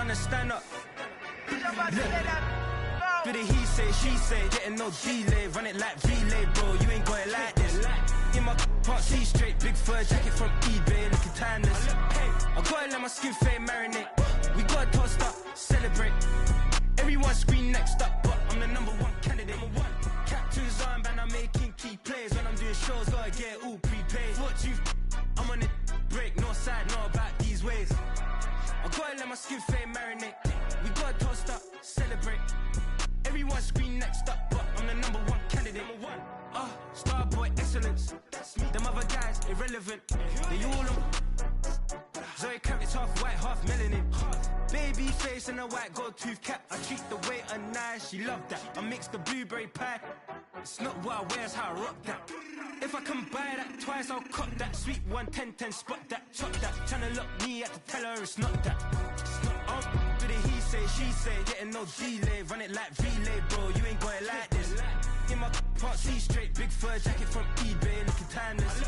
gonna stand up. Do the he say, she say, getting no delay. Run it like relay, bro, you ain't got it like this. In my can't see straight, big fur jacket from eBay, looking timeless. I gotta let my skin fade marinate. We gotta toast up, celebrate. Everyone scream next up, but I'm the #1 candidate. Captain's armband, I'm making key plays. When I'm doing shows, gotta get all prepaid. What you I'm on it, break, no side, no about these ways. I gotta let my skin fade marinate. We gotta toast up, celebrate. Everyone scream next up, but I'm the #1 candidate. Starboy excellence. Them other guys irrelevant. They all on. Zoe Kravitz half white, half melanin. Baby face and a white gold tooth cap. I treat the waiter nice, she love that. I mix the blueberry pie. It's not what I wear, it's how I rock that. If I can buy that twice, I'll cop that. Sweet 110, spot that, chop that. Tryna lock me, I have to tell her it's not that. Do the he say, she say, getting no delay. Run it like relay, bro, you ain't got it like this. In my can't see straight, big fur jacket from eBay, looking timeless.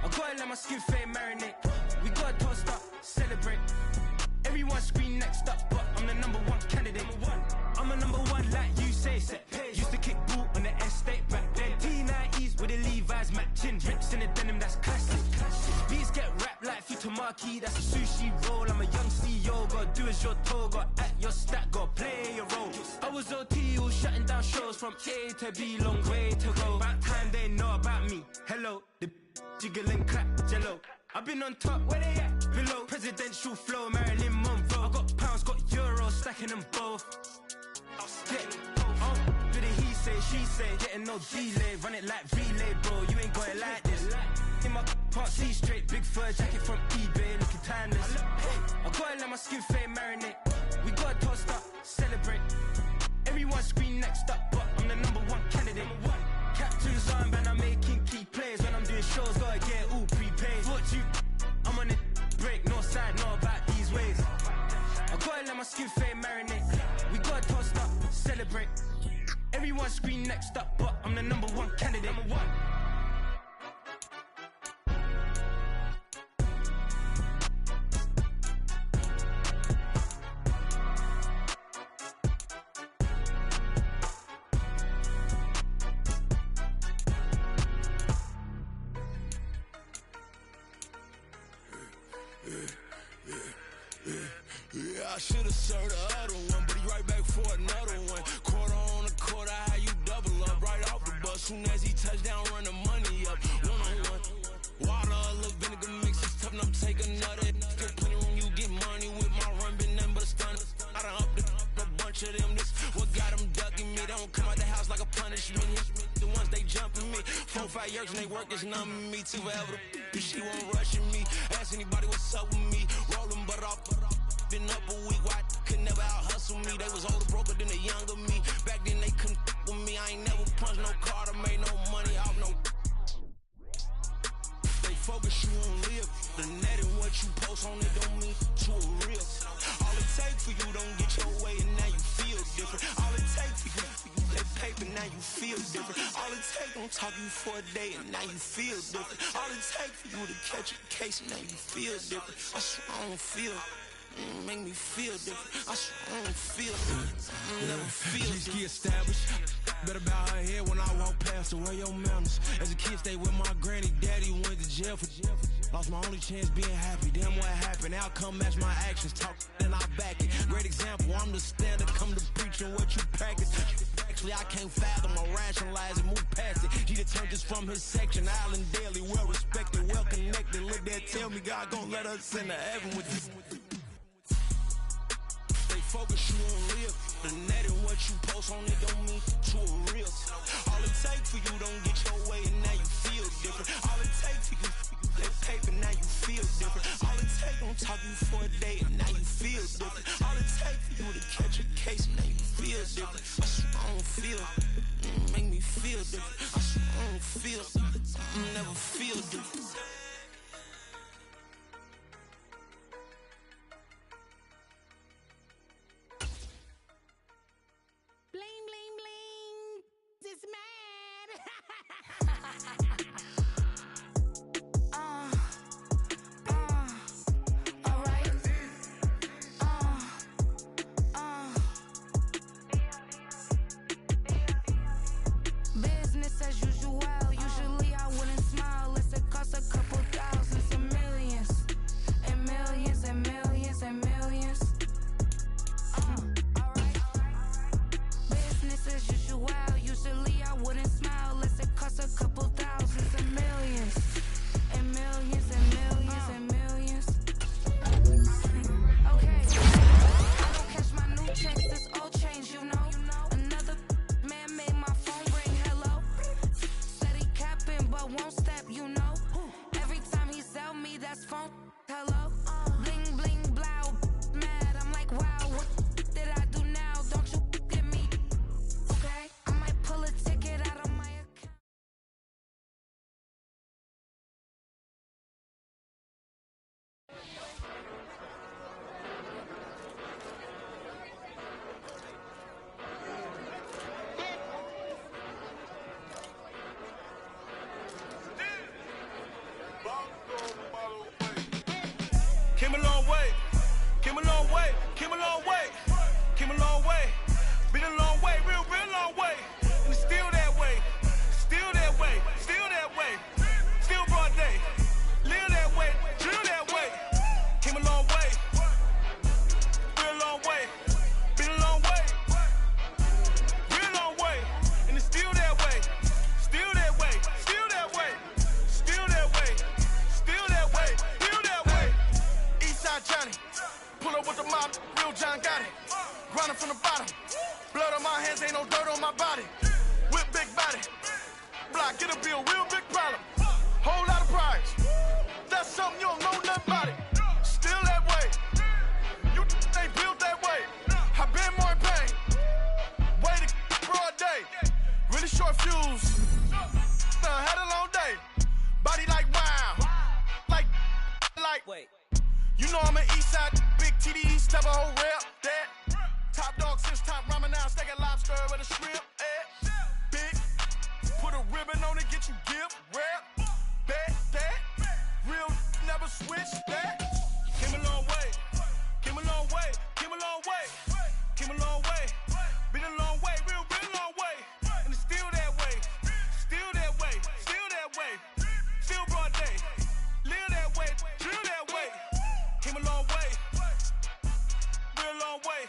I gotta let my skin fade marinate. We gotta toast up, celebrate. Everyone scream next up, but I'm the #1 candidate. I'm a #1 like you say, set. Used to kick ball on the estate back then. T90s with the Levi's matching. Rips in the denim, that's classic. Beats get wrapped like Futamaki, that's a sushi roll. I'm a young CEO, gotta do as you're told. Gotta act your stat, gotta play your role. I was OT, all shutting down shows from A to B, long way to go. About time they know about me. Hello, the jiggle and clap, jello. I've been on top, where they at? Below, presidential flow, Marilyn Monroe. I got pounds, got euros, stacking them both. Do the he say, she say, getting no delay. Run it like relay, bro, you ain't got it like this. In my can't see straight, big fur jacket from eBay, looking timeless. I gotta let my skin fade marinate. We gotta toast up, celebrate. Everyone scream next up, but I'm the #1 candidate. Captain's armband, I'm making key plays. When I'm doing shows, gotta get all prepaid. What you I'm on it, break, no side, no about these ways. I gotta let my skin fade marinate. We gotta toast up, celebrate. Everyone scream next up, but I'm the #1 candidate. Yeah, I should've served the other one, but he right back for another one. Quarter on a quarter, how you double up right off the bus. Soon as he touch down, run the money up. One-on-one. Water, a little vinegar mix, it's tough enough to take another. Still plenty room, you get money with my run, been nothing but a stun. I done up a bunch of them, this what got them ducking me. They don't come out the house like a punishment. The ones they jumping me. 4-5 years and they work is numbing me too forever. She won't rushing me. Ask anybody what's up with me. Rolling butt off. Been up a week, why could never out hustle me? They was older, broker than the younger me. Back then they couldn't with me. I ain't never punched no card or made no money off no. They focus, you on live. The net and what you post on it don't mean to a real. All it take for you don't get your way and now you feel different. All it take for you that paper, now you feel different. All it take don't talk you for a day and now you feel different. All it take for you to catch a case and now you feel different. I swear I don't feel. Make me feel different. I swear I don't feel different. Never feel different. Established. Better bow her head when I walk past her. Where your manners? As a kid, stayed with my granny. Daddy went to jail for. Lost my only chance being happy. Damn, what happened? Outcome match my actions. Talk and I back it. Great example. I'm the standard. Come to preaching what you practice. Actually, I can't fathom or rationalize it. Move past it. He determined just from his section. Island daily, well respected, well connected. Look there, tell me God gon' let us into heaven with this. Focus, you on live. The net and what you post on it don't mean to a real. All it take for you don't get your way and now you feel different. All it take for you that paper, now you feel different. All it take don't talk you for a day and now you feel different. All it take for you to catch a case and now you feel different. I swear I don't feel. Make me feel different. I swear I don't feel. Never feel different. my hands, ain't no dirt on my body. With big body. Block, it'll be a real big problem. Whole lot of prize. That's something you don't know nothing about it. Still that way. You ain't built that way. I been more in pain. Way to broad day. Really short fuse. Had a long day. Body like wow. Like. Wait. You know I'm an east side. Big TDE, step a whole rep. That. Top dog, since top ramen now. Steak and lobster with a shrimp. Big. Put a ribbon on it, get you gift. Rap. Bet that. Real never switch that. Came a long way. Came a long way. Came a long way. Came a long way. Been a long way. Real long way. And it's still that way. Still that way. Still that way. Still broad day. Live that way. Drill that way. Came a long way. Real long way.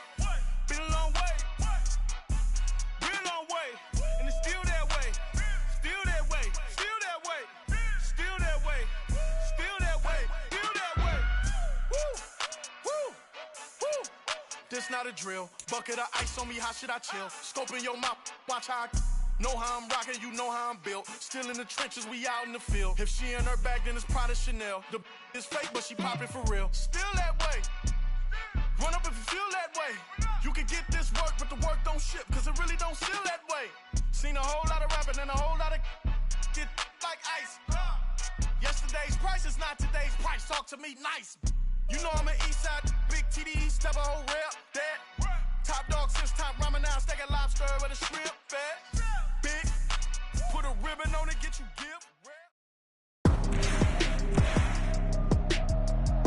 Been a long way. Real long way. And it's still that way. Still that way. Still that way. Still that way. Still that way. Still that way. Woo. Woo. Woo. This not a drill. Bucket of ice on me, how should I chill? Scoping your mouth, watch how I know how I'm rocking, you know how I'm built. Still in the trenches, we out in the field. If she in her bag, then it's Prada Chanel. The is fake, but she popping for real. Still that way. Run up if you feel that way. You can get this work, but the work don't ship, cause it really don't feel that way. Seen a whole lot of rapping and a whole lot of get like ice. Yesterday's price is not today's price. Talk to me nice. You know I'm an east side, big TDE, step a whole rep. That. Top dog, since top ramen now. Steak and lobster with a shrimp. Fat. Big. Put a ribbon on it, get you gift.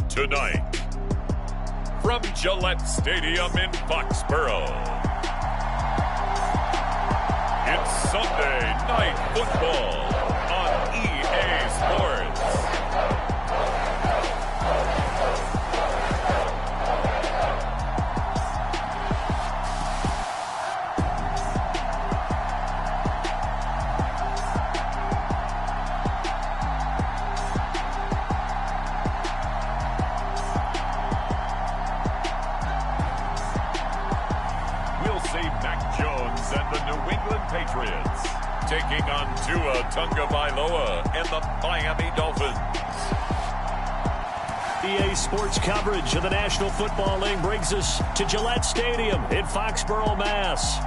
Tonight, from Gillette Stadium in Foxborough, it's Sunday Night Football on EA Sports. Patriots taking on Tua Tagovailoa and the Miami Dolphins. EA Sports coverage of the National Football League brings us to Gillette Stadium in Foxborough, Mass.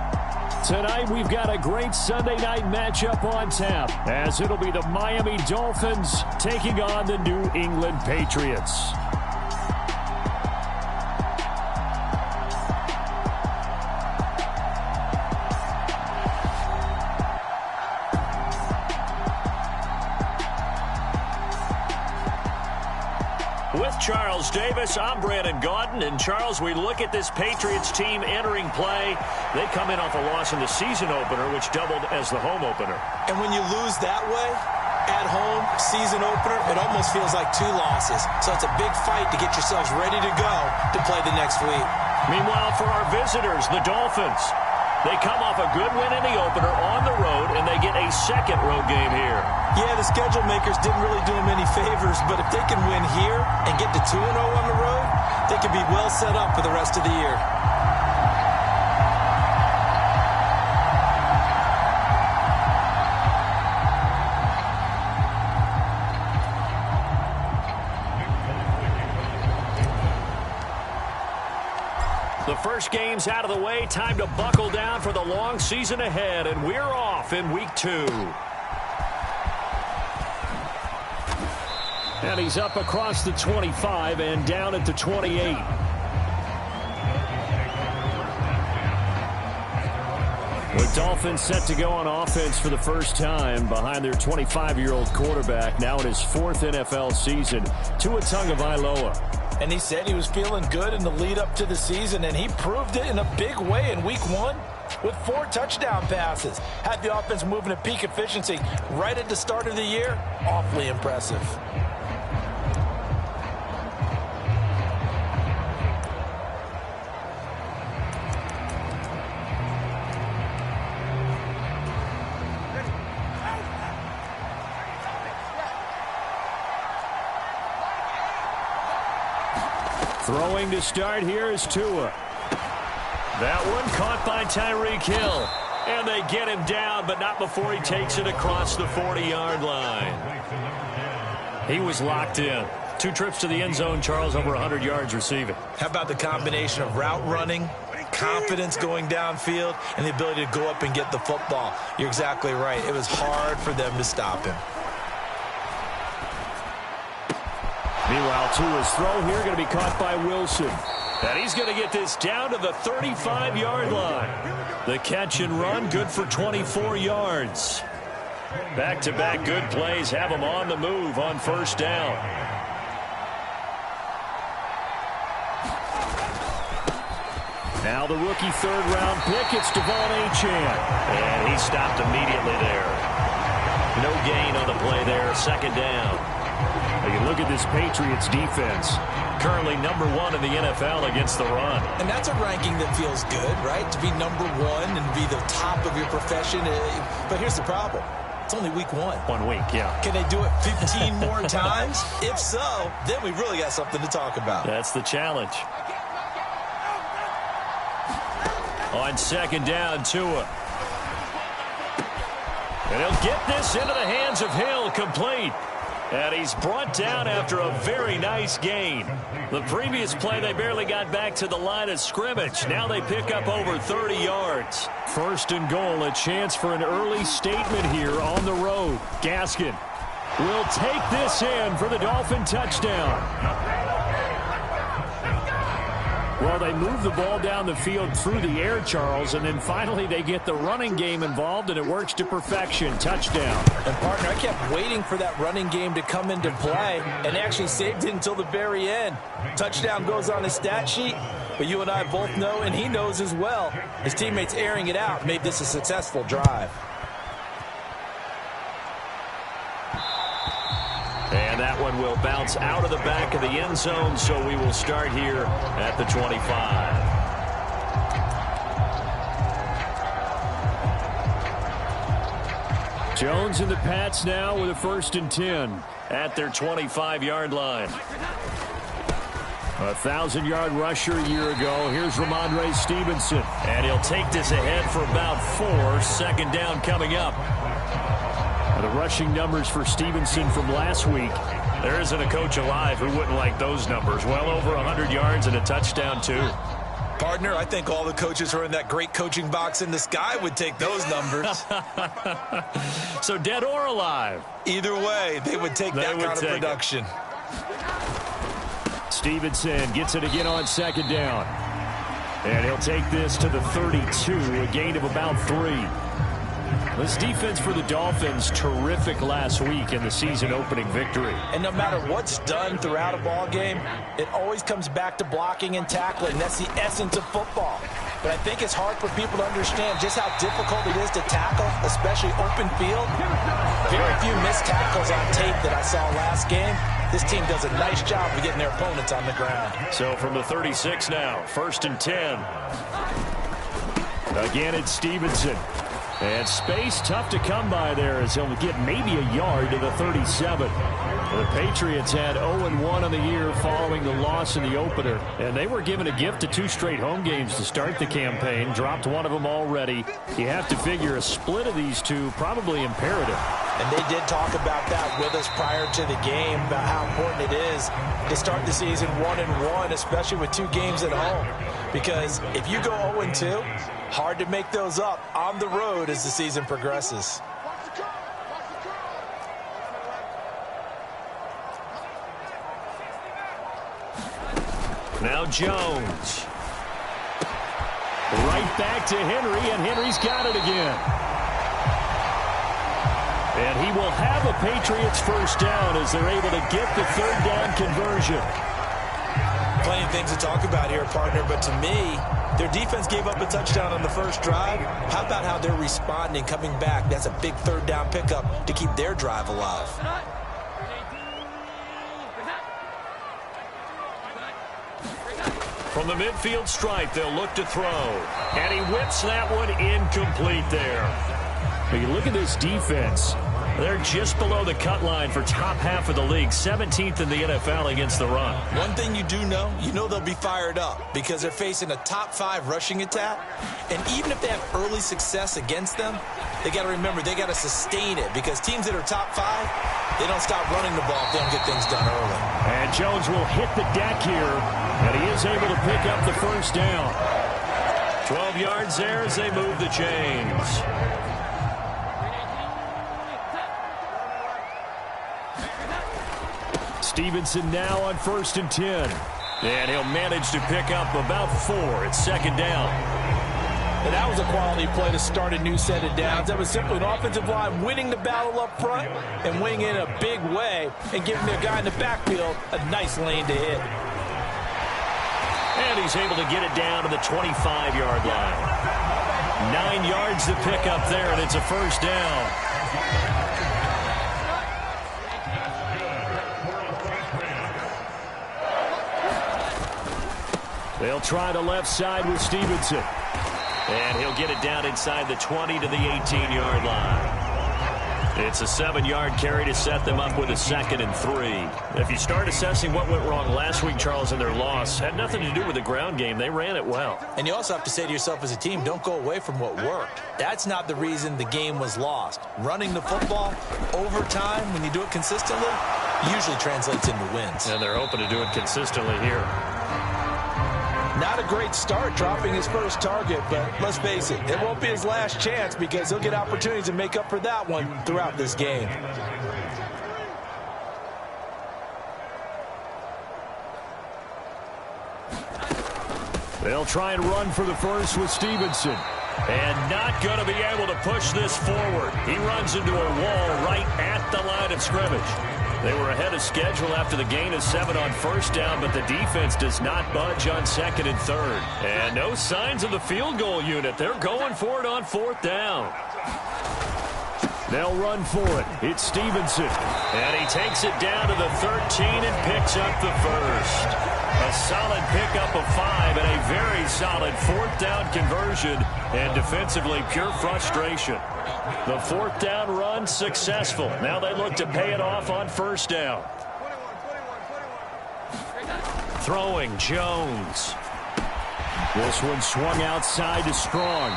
Tonight we've got a great Sunday night matchup on tap, as it'll be the Miami Dolphins taking on the New England Patriots. With Charles Davis, I'm Brandon Gaudin. And Charles, we look at this Patriots team entering play. They come in off a loss in the season opener, which doubled as the home opener. And when you lose that way, at home, season opener, it almost feels like two losses. So it's a big fight to get yourselves ready to go to play the next week. Meanwhile, for our visitors, the Dolphins, they come off a good win in the opener on the road, and they get a second road game here. Yeah, the schedule makers didn't really do them any favors, but if they can win here and get to 2-0 on the road, they can be well set up for the rest of the year. The first game's out of the way. Time to buckle down for the long season ahead, and we're off in week 2. And he's up across the 25 and down at the 28. The Dolphins set to go on offense for the first time behind their 25-year-old quarterback, now in his 4th NFL season, Tua Tagovailoa. And he said he was feeling good in the lead up to the season, and he proved it in a big way in week 1 with 4 touchdown passes. Had the offense moving at peak efficiency right at the start of the year. Awfully impressive. Throwing to start here is Tua. That one caught by Tyreek Hill. And they get him down, but not before he takes it across the 40-yard line. He was locked in. 2 trips to the end zone, Charles, over 100 yards receiving. How about the combination of route running, confidence going downfield, and the ability to go up and get the football? You're exactly right. It was hard for them to stop him. Meanwhile, Tua's throw here going to be caught by Wilson. And he's going to get this down to the 35-yard line. The catch and run, good for 24 yards. Back-to-back good plays have him on the move on first down. Now the rookie third-round pick, it's Devon Achane. And he stopped immediately there. No gain on the play there, second down. You look at this Patriots defense. Currently number 1 in the NFL against the run. And that's a ranking that feels good, right? To be number 1 and be the top of your profession. But here's the problem. It's only week 1. 1 week, yeah. Can they do it 15 more times? If so, then we really got something to talk about. That's the challenge. On second down, Tua. And he'll get this into the hands of Hill, complete. And he's brought down after a very nice gain. The previous play, they barely got back to the line of scrimmage. Now they pick up over 30 yards. First and goal, a chance for an early statement here on the road. Gaskin will take this in for the Dolphin touchdown. Well, they move the ball down the field through the air, Charles, and then finally they get the running game involved, and it works to perfection. Touchdown. And, partner, I kept waiting for that running game to come into play and actually saved it until the very end. Touchdown goes on his stat sheet, but you and I both know, and he knows as well, his teammates airing it out made this a successful drive. And that one will bounce out of the back of the end zone, so we will start here at the 25. Jones and the Pats now with a 1st and 10 at their 25-yard line. A 1,000-yard rusher a year ago. Here's Ramondre Stevenson. And he'll take this ahead for about 4. Second down coming up. The rushing numbers for Stevenson from last week. There isn't a coach alive who wouldn't like those numbers. Well over 100 yards and a touchdown, too. Partner, I think all the coaches who are in that great coaching box in the sky would take those numbers. So dead or alive? Either way, they would take that kind of production. Stevenson gets it again on second down. And he'll take this to the 32, a gain of about 3. This defense for the Dolphins, terrific last week in the season-opening victory. And no matter what's done throughout a ball game, it always comes back to blocking and tackling. That's the essence of football. But I think it's hard for people to understand just how difficult it is to tackle, especially open field. Very few missed tackles on tape that I saw last game. This team does a nice job of getting their opponents on the ground. So from the 36 now, 1st and 10. Again, it's Stevenson. And space tough to come by there as he'll get maybe a yard to the 37. The Patriots had 0-1 on the year following the loss in the opener. And they were given a gift of 2 straight home games to start the campaign. Dropped one of them already. You have to figure a split of these two probably imperative. And they did talk about that with us prior to the game, about how important it is to start the season 1-1, especially with 2 games at home. Because if you go 0-2, hard to make those up on the road as the season progresses. Now Jones. Right back to Henry, and Henry's got it again. And he will have a Patriots first down as they're able to get the 3rd down conversion. Plenty of things to talk about here, partner, but to me, their defense gave up a touchdown on the first drive. How about how they're responding, coming back? That's a big 3rd down pickup to keep their drive alive. From the midfield stripe, they'll look to throw. And he whips that one incomplete there. But you look at this defense. They're just below the cut line for top half of the league, 17th in the NFL against the run. One thing you do know, they'll be fired up because they're facing a top 5 rushing attack. And even if they have early success against them, they got to remember they got to sustain it because teams that are top 5, they don't stop running the ball if they don't get things done early. And Jones will hit the deck here, and he is able to pick up the first down. 12 yards there as they move the chains. Stevenson now on 1st and 10. And he'll manage to pick up about 4. It's 2nd down. And that was a quality play to start a new set of downs. That was simply an offensive line winning the battle up front and winning in a big way and giving their guy in the backfield a nice lane to hit. And he's able to get it down to the 25-yard line. 9 yards to pick up there, and it's a 1st down. They'll try the left side with Stevenson. And he'll get it down inside the 20 to the 18-yard line. It's a 7-yard carry to set them up with a 2nd and 3. If you start assessing what went wrong last week, Charles, in their loss, had nothing to do with the ground game. They ran it well. And you also have to say to yourself as a team, don't go away from what worked. That's not the reason the game was lost. Running the football over time, when you do it consistently, usually translates into wins. And they're hoping to do it consistently here. Not a great start dropping his first target, but let's face it, it won't be his last chance because he'll get opportunities to make up for that one throughout this game. They'll try and run for the first with Stevenson. And not going to be able to push this forward. He runs into a wall right at the line of scrimmage. They were ahead of schedule after the gain of 7 on 1st down, but the defense does not budge on 2nd and 3rd. And no signs of the field goal unit. They're going for it on 4th down. They'll run for it. It's Stevenson. And he takes it down to the 13 and picks up the first. A solid pickup of 5 and a very solid 4th down conversion. And defensively, pure frustration. The 4th down run successful. Now they look to pay it off on 1st down. Throwing Jones. This one swung outside to Strong.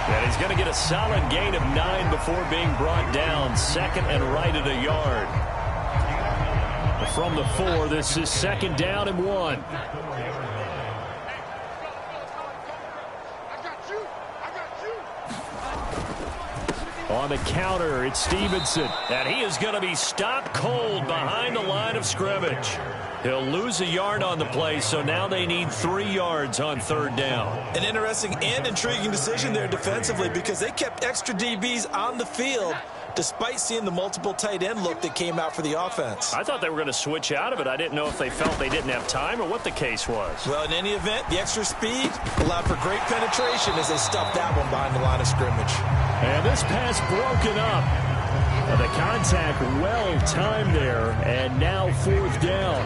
And he's going to get a solid gain of 9 before being brought down. 2nd and right at a yard. From the 4, this is 2nd down and 1. On the counter, it's Stevenson. And he is going to be stopped cold behind the line of scrimmage. He'll lose a yard on the play, so now they need 3 yards on 3rd down. An interesting and intriguing decision there defensively because they kept extra DBs on the field despite seeing the multiple tight end look that came out for the offense. I thought they were going to switch out of it. I didn't know if they felt they didn't have time or what the case was. Well, in any event, the extra speed allowed for great penetration as they stuffed that one behind the line of scrimmage. And this pass broken up. And the contact well timed there, and now 4th down.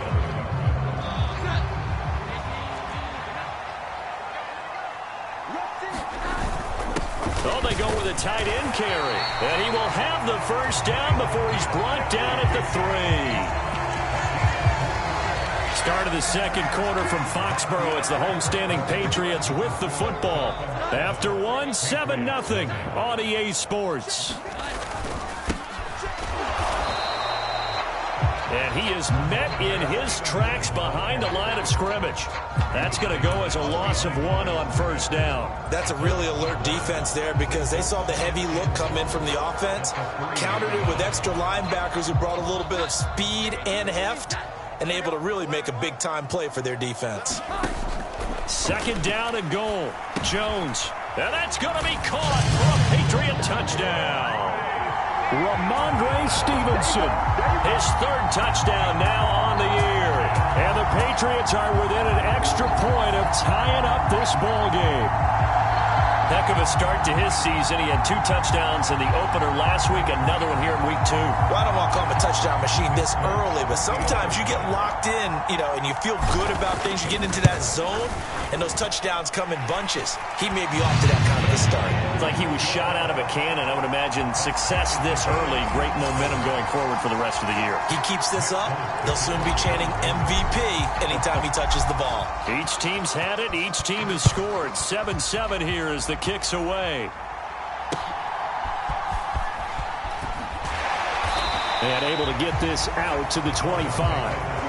Oh, they go with a tight end carry. And he will have the 1st down before he's brought down at the 3. Start of the 2nd quarter from Foxborough. It's the homestanding Patriots with the football. After 1, 7-0 on EA Sports. And he is met in his tracks behind the line of scrimmage. That's going to go as a loss of 1 on 1st down. That's a really alert defense there because they saw the heavy look come in from the offense, countered it with extra linebackers who brought a little bit of speed and heft, and able to really make a big-time play for their defense. 2nd down and goal. Jones. And that's going to be caught for a Patriot touchdown. Ramondre Stevenson, his 3rd touchdown now on the year. And the Patriots are within an extra point of tying up this ball game. Heck of a start to his season. He had 2 touchdowns in the opener last week, another one here in week 2. Well, I don't want to call him a touchdown machine this early, but sometimes you get locked in, and you feel good about things. You get into that zone, and those touchdowns come in bunches. He may be off to that kind of a start. It's like he was shot out of a cannon. I would imagine success this early, great momentum going forward for the rest of the year. He keeps this up, they'll soon be chanting MVP anytime he touches the ball. Each team's had it. Each team has scored. 7-7 here as the kick's away. And able to get this out to the 25.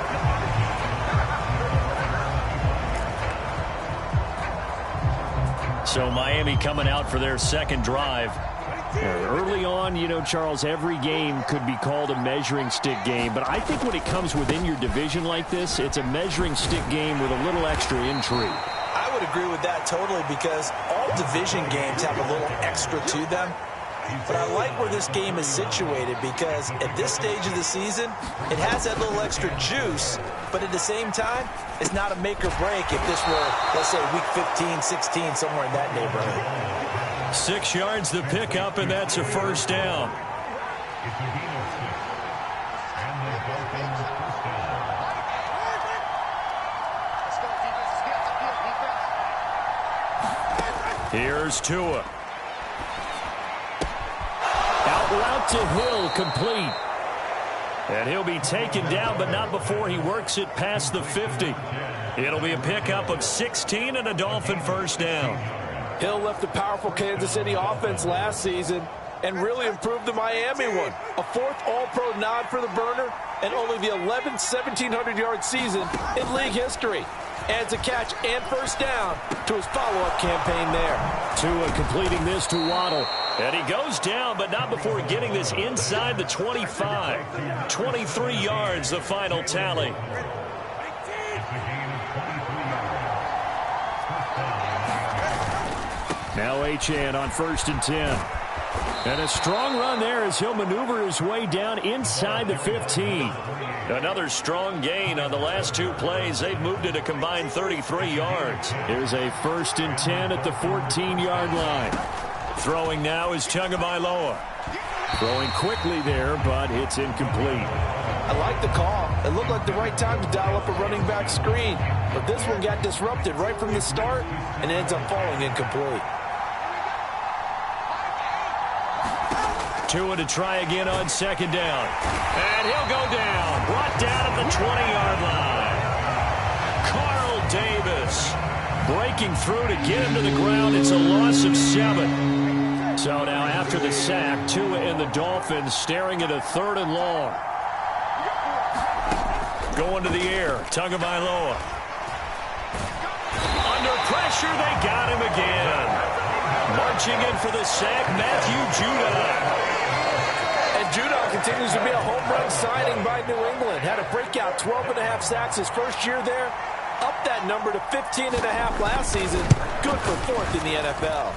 So Miami coming out for their second drive. Early on, you know, Charles, every game could be called a measuring stick game. But I think when it comes within your division like this, it's a measuring stick game with a little extra intrigue. I would agree with that totally because all division games have a little extra to them. But I like where this game is situated because at this stage of the season, it has that little extra juice. But at the same time, it's not a make or break if this were, let's say, week 15, 16, somewhere in that neighborhood. 6 yards the pickup, and that's a first down. Here's Tua. Out route to Hill, complete. And he'll be taken down, but not before he works it past the 50. It'll be a pickup of 16 and a Dolphin first down. Hill left the powerful Kansas City offense last season and really improved the Miami one. A fourth All-Pro nod for the burner and only the 11th 1,700-yard season in league history. Adds a catch and first down to his follow-up campaign there. Tua completing this to Waddle. And he goes down, but not before getting this inside the 25. 23 yards, the final tally. Now Achane on 1st and 10. And a strong run there as he'll maneuver his way down inside the 15. Another strong gain on the last 2 plays. They've moved it a combined 33 yards. Here's a 1st and 10 at the 14-yard line. Throwing now is Tagovailoa. Throwing quickly there, but it's incomplete. I like the call. It looked like the right time to dial up a running back screen. But this one got disrupted right from the start and ends up falling incomplete. Tua to try again on 2nd down. And he'll go down. Brought down at the 20-yard line. Carl Davis breaking through to get him to the ground. It's a loss of 7. So now after the sack, Tua and the Dolphins staring at a 3rd and long. Going to the air. Tagovailoa. Under pressure, they got him again. Marching in for the sack, Matthew Judon. And Judon continues to be a home run signing by New England. Had a breakout 12.5 sacks his first year there. Up that number to 15.5 last season. Good for 4th in the NFL.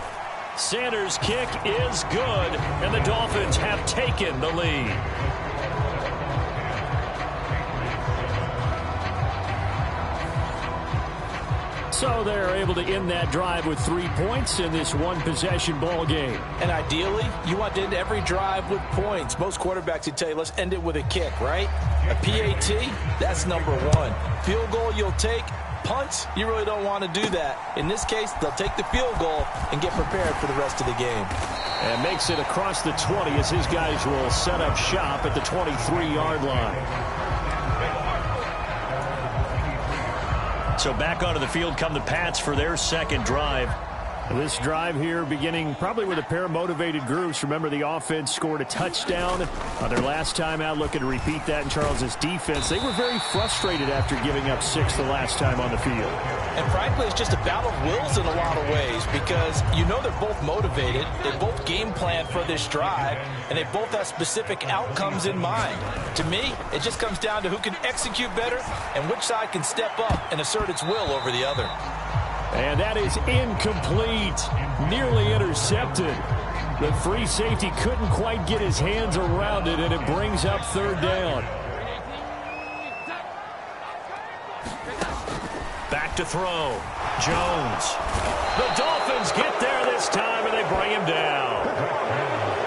Sanders' kick is good, and the Dolphins have taken the lead. So they're able to end that drive with 3 points in this one-possession ball game. And ideally, you want to end every drive with points. Most quarterbacks would tell you, let's end it with a kick, right? A PAT, that's number 1. Field goal you'll take. Punts, you really don't want to do that. In this case, they'll take the field goal and get prepared for the rest of the game. And makes it across the 20 as his guys will set up shop at the 23-yard line. So back onto the field come the Pats for their second drive. This drive here beginning probably with a pair of motivated groups. Remember, the offense scored a touchdown on their last time out. Looking to repeat that in Charles's defense. They were very frustrated after giving up 6 the last time on the field. And frankly, it's just a battle of wills in a lot of ways because you know they're both motivated. They both game plan for this drive, and they both have specific outcomes in mind. To me, it just comes down to who can execute better and which side can step up and assert its will over the other. And that is incomplete. Nearly intercepted. The free safety couldn't quite get his hands around it, and it brings up 3rd down. Back to throw. Jones. The Dolphins get there this time, and they bring him down.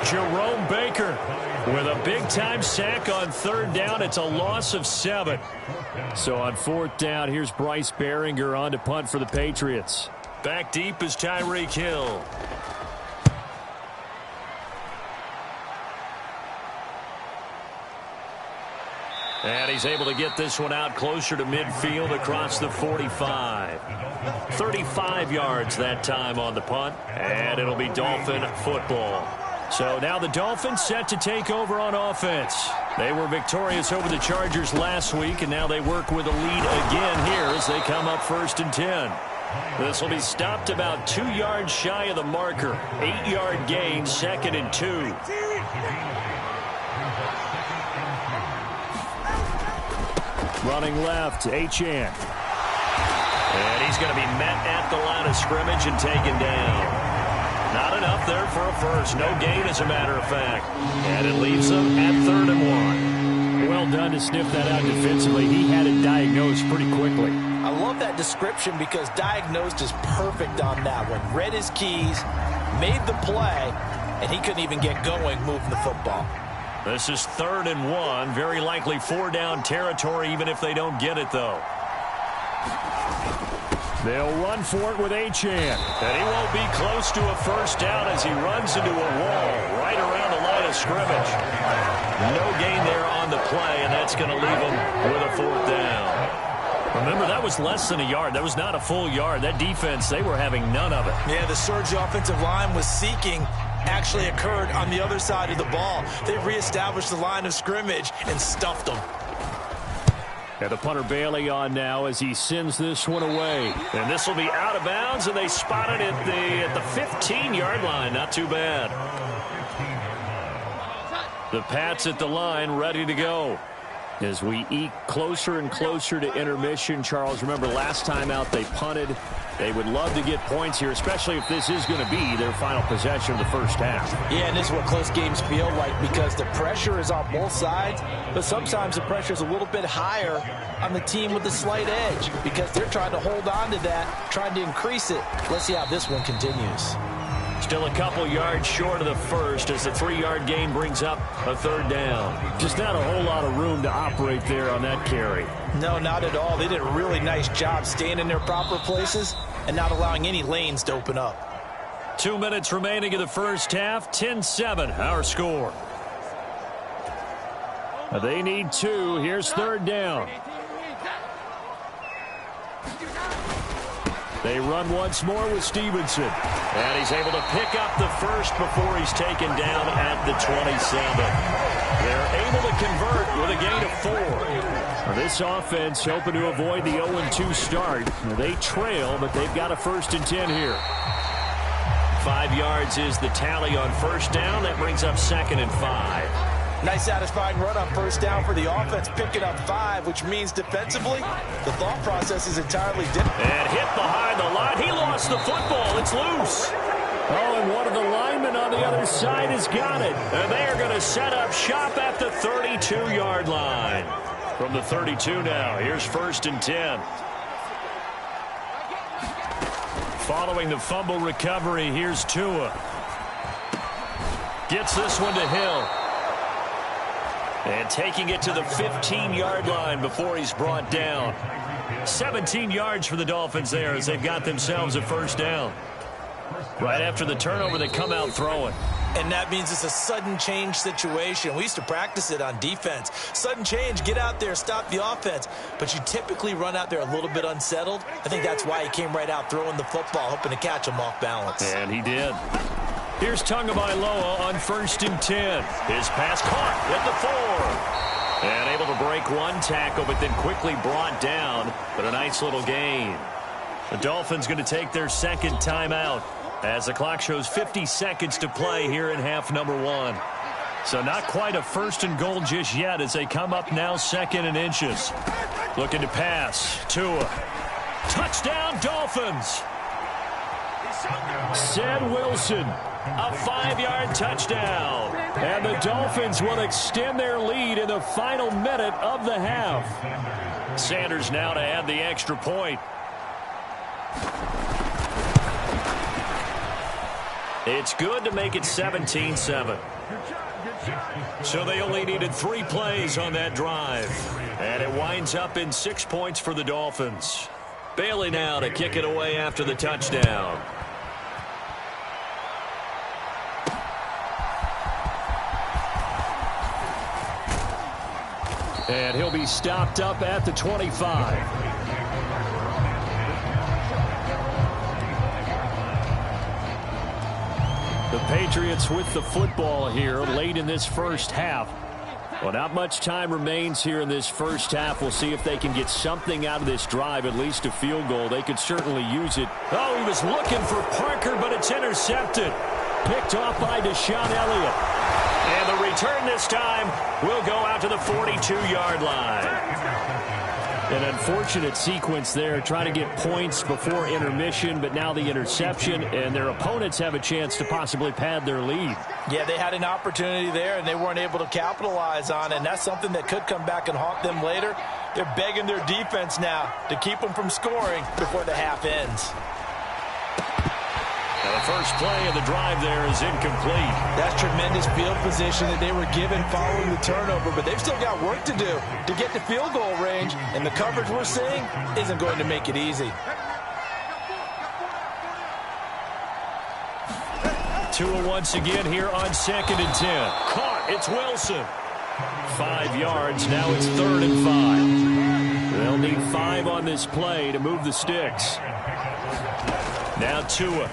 Jerome Baker with a big-time sack on 3rd down. It's a loss of 7. So on 4th down, here's Bryce Behringer on to punt for the Patriots. Back deep is Tyreek Hill. And he's able to get this one out closer to midfield across the 45. 35 yards that time on the punt, and it'll be Dolphin football. So now the Dolphins set to take over on offense. They were victorious over the Chargers last week, and now they work with a lead again here as they come up 1st and 10. This will be stopped about 2 yards shy of the marker. 8-yard gain, 2nd and 2. Running left, Achane. And he's going to be met at the line of scrimmage and taken down. Not enough there for a first. No gain, as a matter of fact. And it leaves them at 3rd and 1. Well done to sniff that out defensively. He had it diagnosed pretty quickly. I love that description because diagnosed is perfect on that one. Read his keys, made the play, and he couldn't even get going moving the football. This is 3rd and 1. Very likely 4-down territory, even if they don't get it, though. They'll run for it with Achane. And he won't be close to a first down as he runs into a wall right around the line of scrimmage. No gain there on the play, and that's going to leave him with a 4th down. Remember, that was less than a yard. That was not a full yard. That defense, they were having none of it. Yeah, the surge offensive line was seeking actually occurred on the other side of the ball. They reestablished the line of scrimmage and stuffed them. And the punter Bailey on now as he sends this one away. And this will be out of bounds, and they spot it at the 15-yard line. Not too bad. The Pats at the line, ready to go. As we eke closer and closer to intermission, Charles, remember last time out they punted. They would love to get points here, especially if this is going to be their final possession of the first half. Yeah, and this is what close games feel like because the pressure is on both sides, but sometimes the pressure is a little bit higher on the team with the slight edge because they're trying to hold on to that, trying to increase it. Let's see how this one continues. Still a couple yards short of the first as the 3-yard gain brings up a 3rd down. Just not a whole lot of room to operate there on that carry. No, not at all. They did a really nice job staying in their proper places and not allowing any lanes to open up. 2 minutes remaining in the first half. 10-7, our score. They need 2. Here's 3rd down. They run once more with Stevenson. And he's able to pick up the first before he's taken down at the 27. They're able to convert with a gain of 4. This offense hoping to avoid the 0-2 start. They trail, but they've got a 1st and 10 here. 5 yards is the tally on first down. That brings up 2nd and 5. Nice satisfying run on first down for the offense, picking up 5, which means defensively, the thought process is entirely different. And hit behind the line. He lost the football. It's loose. Oh, and one of the linemen on the other side has got it. And they are going to set up shop at the 32-yard line. From the 32 now, here's 1st and 10. Following the fumble recovery, here's Tua. Gets this one to Hill. And taking it to the 15-yard line before he's brought down. 17 yards for the Dolphins there as they've got themselves a 1st down. Right after the turnover, they come out throwing. And that means it's a sudden change situation. We used to practice it on defense. Sudden change, get out there, stop the offense. But you typically run out there a little bit unsettled. I think that's why he came right out throwing the football, hoping to catch him off balance. And he did. Here's Tagovailoa on 1st and 10. His pass caught at the 4. And able to break one tackle, but then quickly brought down. But a nice little gain. The Dolphins going to take their 2nd timeout as the clock shows 50 seconds to play here in half number 1. So not quite a 1st and goal just yet as they come up now 2nd and inches. Looking to pass. Tua. Touchdown, Dolphins. Ced Wilson. A 5-yard touchdown. And the Dolphins will extend their lead in the final minute of the half. Sanders now to add the extra point. It's good to make it 17-7. So they only needed 3 plays on that drive. And it winds up in 6 points for the Dolphins. Bailey now to kick it away after the touchdown. And he'll be stopped up at the 25. The Patriots with the football here late in this first half. Well, not much time remains here in this first half. We'll see if they can get something out of this drive, at least a field goal. They could certainly use it. Oh, he was looking for Parker, but it's intercepted. Picked off by Deshaun Elliott. And the return this time will go out to the 42-yard line. An unfortunate sequence there, trying to get points before intermission, but now the interception, and their opponents have a chance to possibly pad their lead. Yeah, they had an opportunity there, and they weren't able to capitalize on it, and that's something that could come back and haunt them later. They're begging their defense now to keep them from scoring before the half ends. Now the first play of the drive there is incomplete. That's tremendous field position that they were given following the turnover, but they've still got work to do to get to field goal range, and the coverage we're seeing isn't going to make it easy. Tua once again here on 2nd and 10. Caught. It's Wilson. 5 yards. Now it's 3rd and 5. They'll need 5 on this play to move the sticks. Now Tua.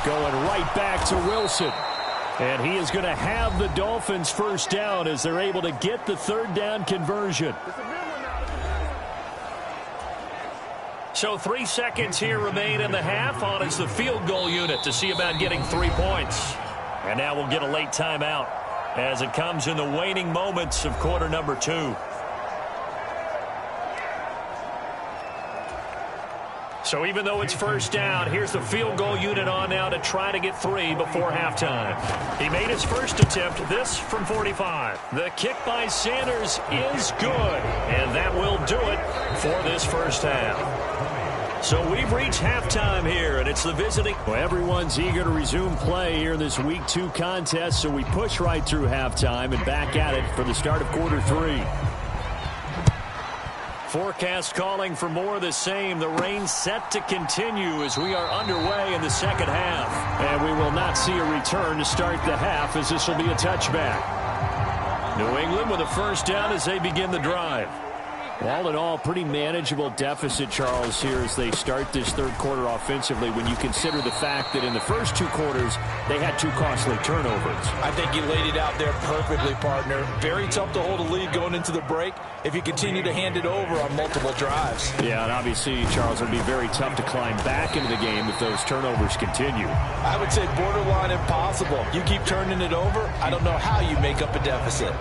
Going right back to Wilson. And he is going to have the Dolphins first down as they're able to get the 3rd down conversion. So 3 seconds here remain in the half. On is the field goal unit to see about getting 3 points. And now we'll get a late timeout as it comes in the waning moments of quarter number 2. So even though it's first down, here's the field goal unit on now to try to get 3 before halftime. He made his first attempt, this from 45. The kick by Sanders is good, and that will do it for this first half. So we've reached halftime here, and it's the visiting. Well, everyone's eager to resume play here in this Week 2 contest, so we push right through halftime and back at it for the start of quarter 3. Forecast calling for more of the same. The rain set to continue as we are underway in the second half. And we will not see a return to start the half as this will be a touchback. New England with a first down as they begin the drive. All in all, pretty manageable deficit, Charles, here as they start this third quarter offensively when you consider the fact that in the first 2 quarters, they had 2 costly turnovers. I think you laid it out there perfectly, partner. Very tough to hold a lead going into the break if you continue to hand it over on multiple drives. Yeah, and obviously, Charles, it would be very tough to climb back into the game if those turnovers continue. I would say borderline impossible. You keep turning it over, I don't know how you make up a deficit.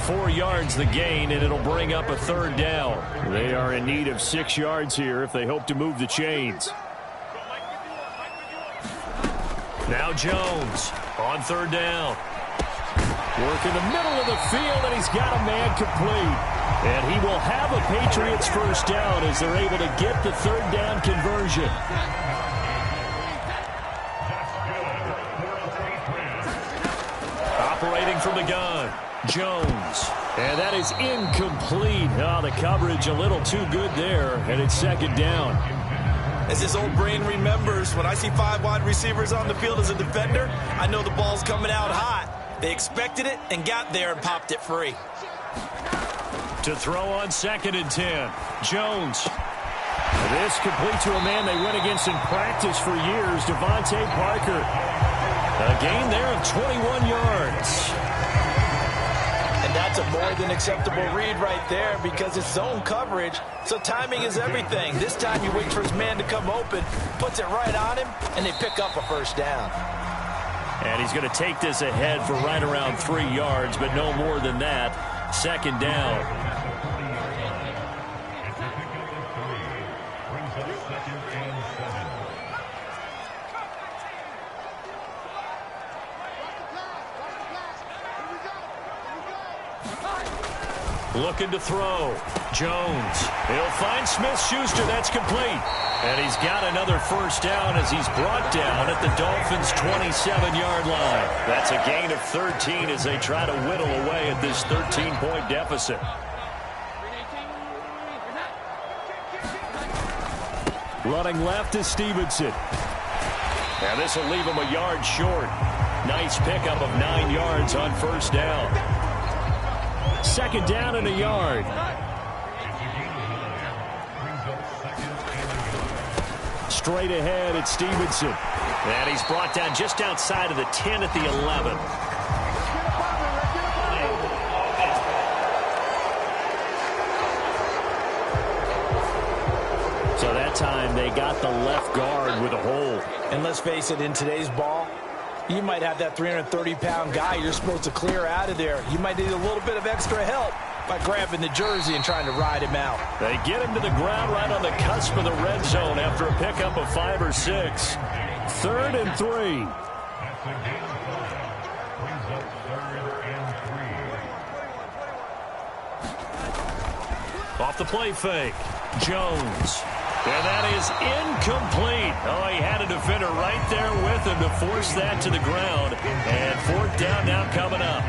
4 yards the gain, and it'll bring up a 3rd down. They are in need of 6 yards here if they hope to move the chains. Now Jones on 3rd down. Work in the middle of the field, and he's got a man complete. And he will have a Patriots first down as they're able to get the 3rd down conversion. Operating from the gun. Jones. And that is incomplete. Oh, the coverage a little too good there, and it's 2nd down. As his old brain remembers, when I see 5 wide receivers on the field as a defender, I know the ball's coming out hot. They expected it and got there and popped it free. To throw on 2nd and 10. Jones. This complete to a man they went against in practice for years, Devontae Parker. A gain there of 21 yards. And that's a more than acceptable read right there because it's zone coverage, so timing is everything. This time you wait for his man to come open, puts it right on him, and they pick up a first down. And he's going to take this ahead for right around 3 yards, but no more than that. 2nd down. Looking to throw. Jones. He'll find Smith-Schuster. That's complete. And he's got another first down as he's brought down at the Dolphins' 27-yard line. That's a gain of 13 as they try to whittle away at this 13-point deficit. Running left is Stevenson. And this will leave him a yard short. Nice pickup of 9 yards on first down. Second down and a yard. Straight ahead, it's Stevenson. And he's brought down just outside of the 10 at the 11. So that time they got the left guard with a hold. And let's face it, in today's ball, you might have that 330-pound guy you're supposed to clear out of there. You might need a little bit of extra help by grabbing the jersey and trying to ride him out. They get him to the ground right on the cusp of the red zone after a pickup of 5 or 6. 3rd and 3. Off the play fake. Jones. And that is incomplete. Oh, he had a defender right there with him to force that to the ground. And 4th down now coming up.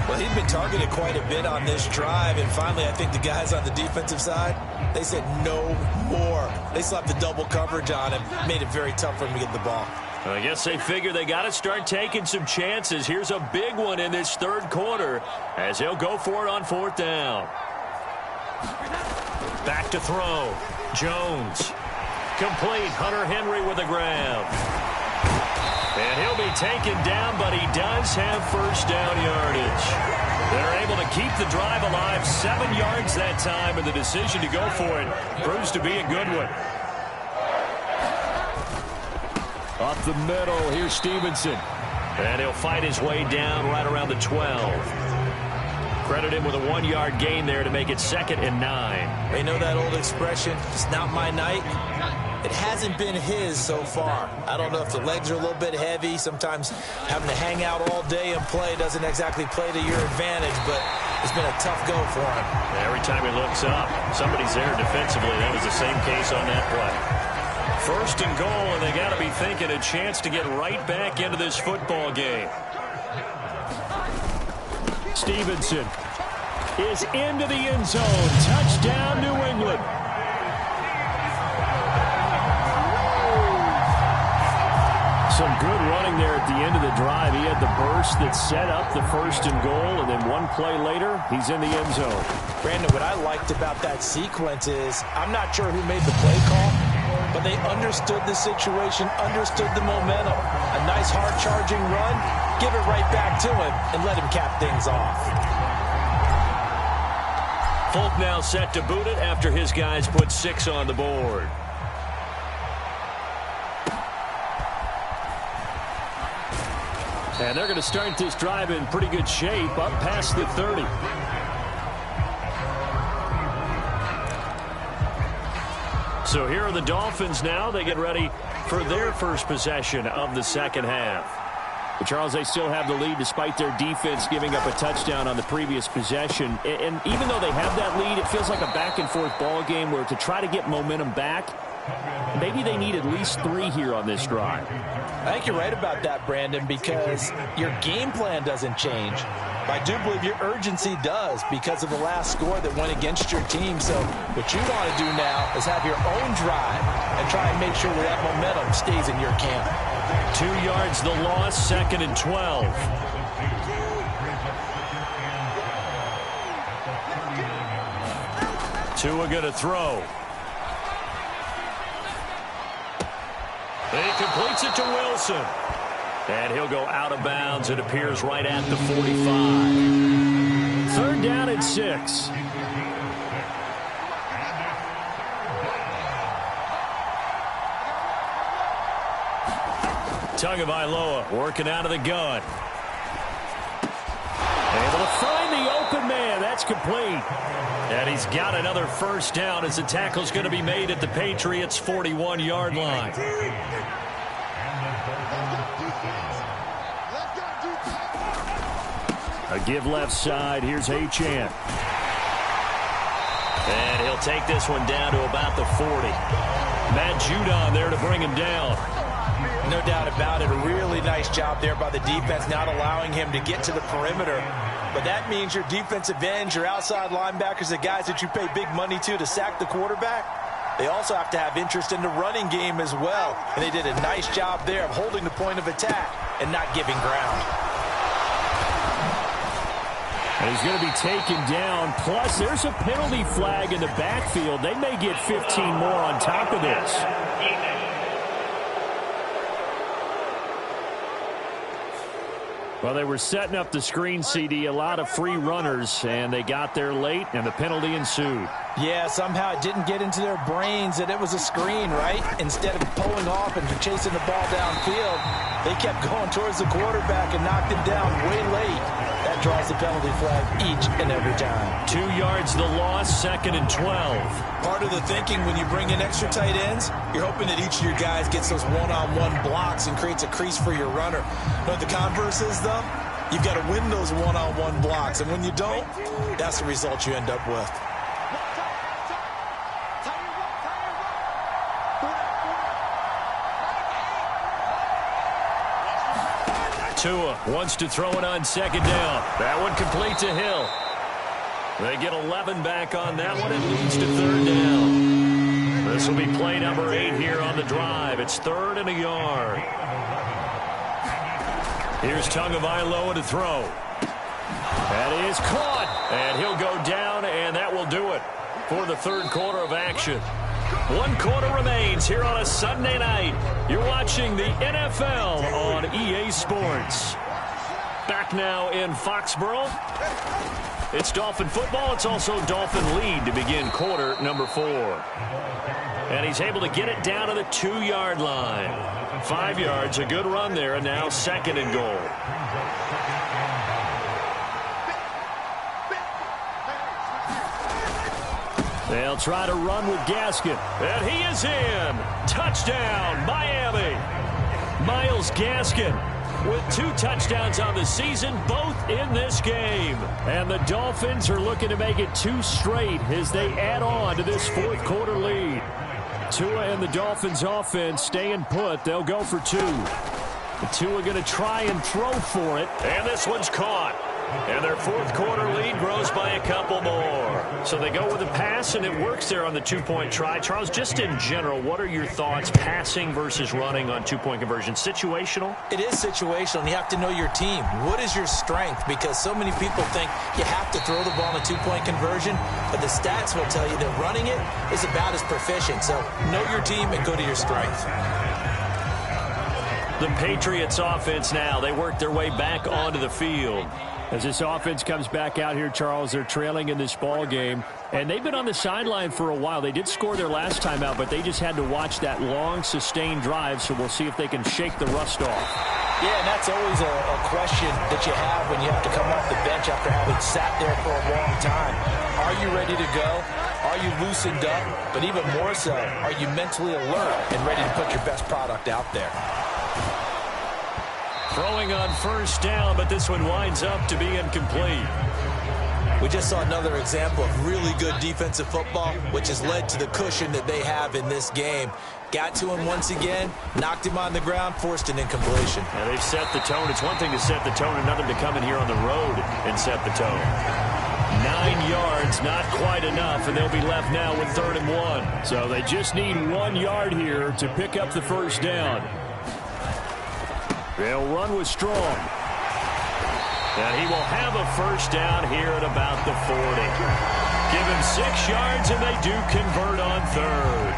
Well, he's been targeted quite a bit on this drive, and finally I think the guys on the defensive side, they said no more. They slapped the double coverage on him, made it very tough for him to get the ball. Well, I guess they figure they got to start taking some chances. Here's a big one in this 3rd quarter as he'll go for it on 4th down. Back to throw. Jones. Complete. Hunter Henry with a grab. And he'll be taken down, but he does have 1st down yardage. They're able to keep the drive alive. 7 yards that time, and the decision to go for it proves to be a good one. Up the middle, here's Stevenson. And he'll fight his way down right around the 12. Credit him with a 1-yard gain there to make it 2nd and 9. They know that old expression, it's not my night. It hasn't been his so far. I don't know if the legs are a little bit heavy. Sometimes having to hang out all day and play doesn't exactly play to your advantage, but it's been a tough go for him. Every time he looks up, somebody's there defensively. That was the same case on that play. 1st and goal, and they got to be thinking a chance to get right back into this football game. Stevenson is into the end zone. Touchdown, New England. Some good running there at the end of the drive. He had the burst that set up the 1st and goal, and then one play later, he's in the end zone. Brandon, what I liked about that sequence is I'm not sure who made the play call, but they understood the situation, understood the momentum. A nice hard-charging run, give it right back to him, and let him cap things off. Folk now set to boot it after his guys put 6 on the board. And they're going to start this drive in pretty good shape, up past the 30. So here are the Dolphins now. They get ready for their first possession of the 2nd half. But Charles, they still have the lead despite their defense giving up a touchdown on the previous possession. And even though they have that lead, it feels like a back-and-forth ball game where to try to get momentum back, maybe they need at least 3 here on this drive. I think you're right about that, Brandon, because your game plan doesn't change. I do believe your urgency does because of the last score that went against your team. So what you want to do now is have your own drive and try and make sure that momentum stays in your camp. 2 yards the loss, 2nd and 12. Tua going to throw. He completes it to Wilson. And he'll go out of bounds. It appears right at the 45. 3rd down and 6. Tagovailoa working out of the gun. Able to find the open man. That's complete. And he's got another 1st down as the tackle's going to be made at the Patriots' 41-yard line. A give left side. Here's Achane. And he'll take this one down to about the 40. Matt Judon there to bring him down. No doubt about it. A really nice job there by the defense, not allowing him to get to the perimeter. But that means your defensive ends, your outside linebackers, the guys that you pay big money to sack the quarterback, they also have to have interest in the running game as well. And they did a nice job there of holding the point of attack and not giving ground. And he's going to be taken down. Plus, there's a penalty flag in the backfield. They may get 15 more on top of this. Well, they were setting up the screen, CD, a lot of free runners, and they got there late, and the penalty ensued. Yeah, somehow it didn't get into their brains that it was a screen, right? Instead of pulling off and chasing the ball downfield, they kept going towards the quarterback and knocked him down way late. That draws the penalty flag each and every time. 2 yards the loss, 2nd and 12. Part of the thinking when you bring in extra tight ends, you're hoping that each of your guys gets those one-on-one blocks and creates a crease for your runner. But the converse is, though, you've got to win those one-on-one blocks. And when you don't, that's the result you end up with. Tua wants to throw it on 2nd down. That one complete to Hill. They get 11 back on that one. It leads to 3rd down. This will be play number 8 here on the drive. It's 3rd and a yard. Here's Tagovailoa to throw. That is caught. And he'll go down, and that will do it for the 3rd quarter of action. 1 quarter remains here on a Sunday night. You're watching the NFL on EA Sports. Back now in Foxborough. It's Dolphin football. It's also Dolphin lead to begin quarter number 4. And he's able to get it down to the 2-yard line. 5 yards, a good run there, and now 2nd and goal. They'll try to run with Gaskin. And he is in. Touchdown, Miami. Myles Gaskin with 2 touchdowns on the season, both in this game. And the Dolphins are looking to make it 2 straight as they add on to this 4th quarter lead. Tua and the Dolphins offense staying put. They'll go for 2. The Tua going to try and throw for it. And this one's caught. And their 4th quarter lead grows by a couple more. So they go with a pass, and it works there on the 2-point try. Charles, just in general, what are your thoughts passing versus running on 2-point conversion? Situational? It is situational, and you have to know your team. What is your strength? Because so many people think you have to throw the ball in a 2-point conversion, but the stats will tell you that running it is about as proficient. So know your team and go to your strength. The Patriots offense now, they work their way back onto the field. As this offense comes back out here, Charles, they're trailing in this ball game. And they've been on the sideline for a while. They did score their last time out, but they just had to watch that long, sustained drive. So we'll see if they can shake the rust off. Yeah, and that's always a question that you have when you have to come off the bench after having sat there for a long time. Are you ready to go? Are you loosened up? But even more so, are you mentally alert and ready to put your best product out there? Throwing on 1st down, but this one winds up to be incomplete. We just saw another example of really good defensive football, which has led to the cushion that they have in this game. Got to him once again, knocked him on the ground, forced an incompletion. Yeah, they've set the tone. It's one thing to set the tone, another to come in here on the road and set the tone. 9 yards, not quite enough, and they'll be left now with 3rd and 1. So they just need 1 yard here to pick up the 1st down. They'll run with Strong. And he will have a 1st down here at about the 40. Give him 6 yards, and they do convert on 3rd.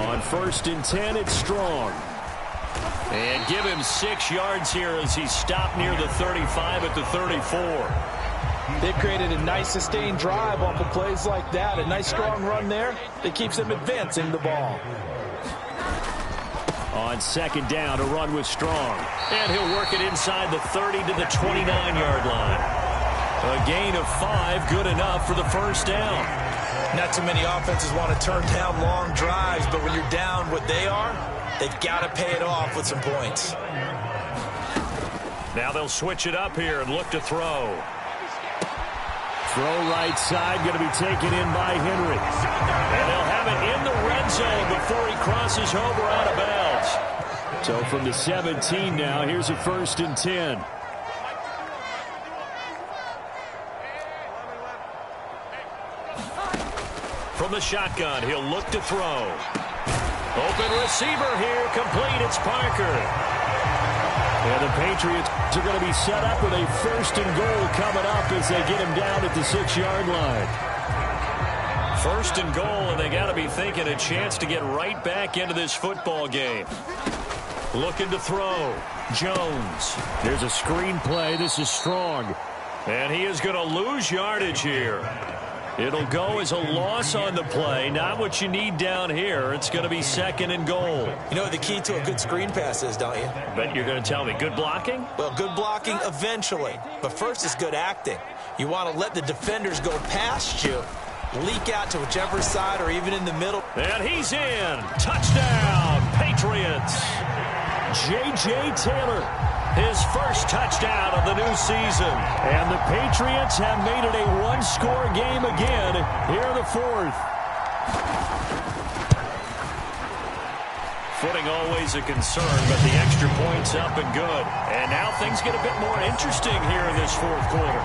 On 1st and 10, it's Strong. And give him 6 yards here as he's stopped near the 35 at the 34. They've created a nice sustained drive off of plays like that. A nice strong run there that keeps them advancing the ball. On 2nd down, a run with Strong. And he'll work it inside the 30 to the 29-yard line. A gain of 5, good enough for the 1st down. Not too many offenses want to turn down long drives, but when you're down what they are, they've got to pay it off with some points. Now they'll switch it up here and look to throw. Throw right side, going to be taken in by Henry. And they'll have it in the red zone before he crosses over out of bounds. So from the 17 now, here's a 1st and 10. From the shotgun, he'll look to throw. Open receiver here, complete. It's Parker. And the Patriots are going to be set up with a 1st and goal coming up as they get him down at the 6-yard line. 1st and goal, and they got to be thinking a chance to get right back into this football game. Looking to throw. Jones. There's a screen play. This is Strong. And he is going to lose yardage here. It'll go as a loss on the play. Not what you need down here. It's going to be 2nd and goal. You know what the key to a good screen pass is, don't you? Bet you're going to tell me. Good blocking? Well, good blocking eventually. But first is good acting. You want to let the defenders go past you, leak out to whichever side or even in the middle. And he's in. Touchdown, Patriots. J.J. Taylor. His first touchdown of the new season. And the Patriots have made it a one-score game again here in the 4th. Footing always a concern, but the extra point's up and good. And now things get a bit more interesting here in this 4th quarter.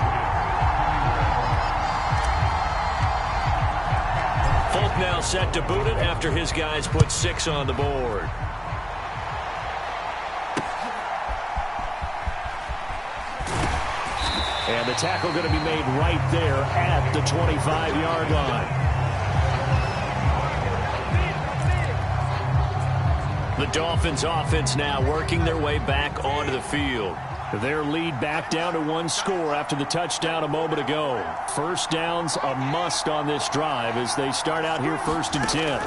Folk now set to boot it after his guys put 6 on the board. And the tackle going to be made right there at the 25-yard line. The Dolphins offense now working their way back onto the field. Their lead back down to 1 score after the touchdown a moment ago. 1st down's a must on this drive as they start out here 1st and 10.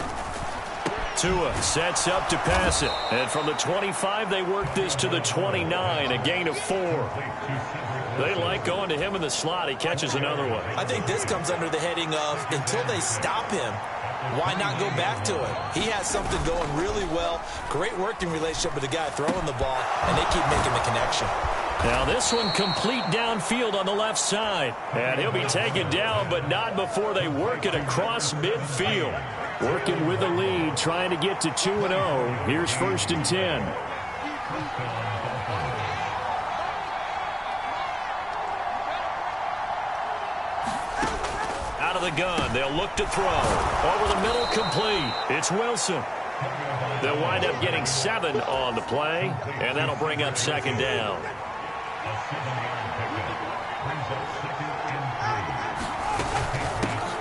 Tua sets up to pass it. And from the 25, they work this to the 29, a gain of 4. They like going to him in the slot. He catches another one. I think this comes under the heading of until they stop him, why not go back to it? He has something going really well. Great working relationship with the guy throwing the ball, and they keep making the connection. Now this one complete downfield on the left side. And he'll be taken down, but not before they work it across midfield. Working with the lead, trying to get to 2-0. Here's 1st and 10. Out of the gun, they'll look to throw. Over the middle, complete. It's Wilson. They'll wind up getting 7 on the play, and that'll bring up 2nd down.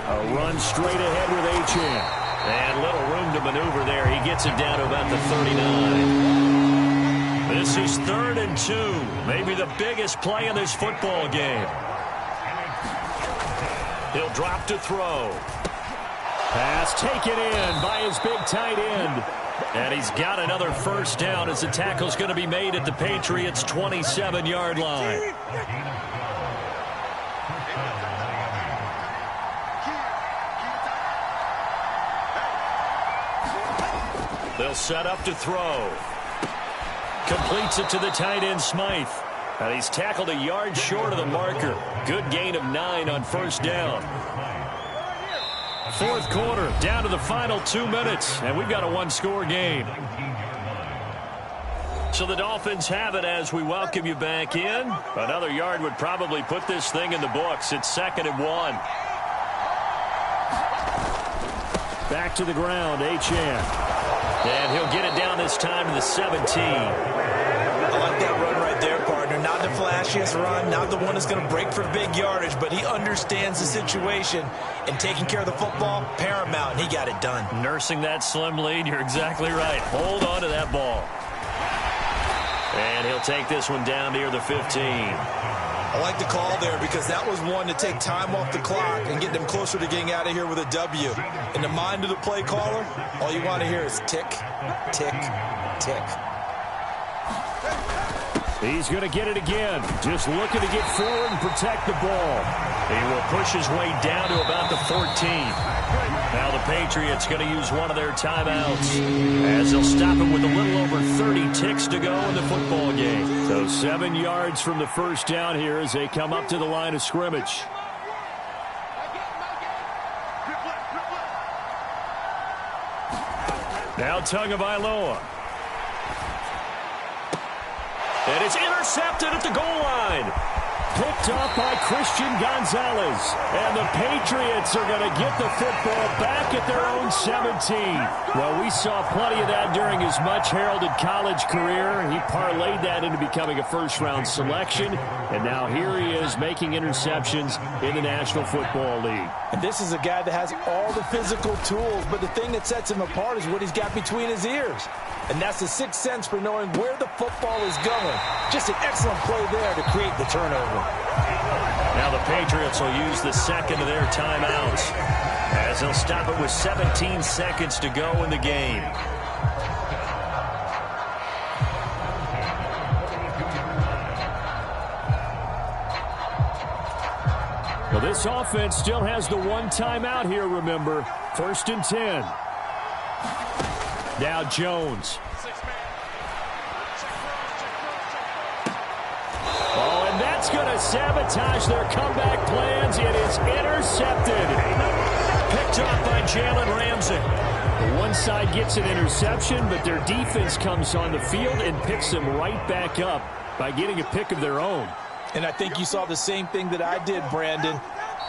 A run straight ahead with Achane. And little room to maneuver there. He gets it down to about the 39. This is 3rd and 2. Maybe the biggest play in this football game. He'll drop to throw. Pass taken in by his big tight end. And he's got another 1st down as the tackle's going to be made at the Patriots' 27-yard line. They'll set up to throw. Completes it to the tight end, Smythe. And he's tackled a yard short of the marker. Good gain of 9 on 1st down. 4th quarter, down to the final 2 minutes, and we've got a one-score game. So the Dolphins have it as we welcome you back in. Another yard would probably put this thing in the books. It's 2nd and 1. Back to the ground, Achane. And he'll get it down this time to the 17. I like that run right there, partner. Not the flashiest run, not the one that's going to break for big yardage, but he understands the situation, and taking care of the football, paramount, and he got it done. Nursing that slim lead, you're exactly right. Hold on to that ball. And he'll take this one down near the 15. I like the call there because that was one to take time off the clock and get them closer to getting out of here with a W. In the mind of the play caller, all you want to hear is tick, tick, tick. He's going to get it again. Just looking to get forward and protect the ball. He will push his way down to about the 14. Now the Patriots going to use one of their timeouts as they'll stop it with a little over 30 ticks to go in the football game. So 7 yards from the 1st down here as they come up to the line of scrimmage. Now Tagovailoa. And it's intercepted at the goal line. Picked up by Christian Gonzalez. And the Patriots are going to get the football back at their own and 17. Well, we saw plenty of that during his much-heralded college career. He parlayed that into becoming a first-round selection, and now here he is making interceptions in the National Football League. And this is a guy that has all the physical tools, but the thing that sets him apart is what he's got between his ears. And that's the sixth sense for knowing where the football is going. Just an excellent play there to create the turnover. Now the Patriots will use the second of their timeouts as they'll stop it with 17 seconds to go in the game. Well, this offense still has the one timeout here, remember. 1st and 10. Now Jones. Oh, and that's going to sabotage their comeback plans. It is intercepted. Picked off by Jalen Ramsey. One side gets an interception, but their defense comes on the field and picks them right back up by getting a pick of their own. And I think you saw the same thing that I did, Brandon.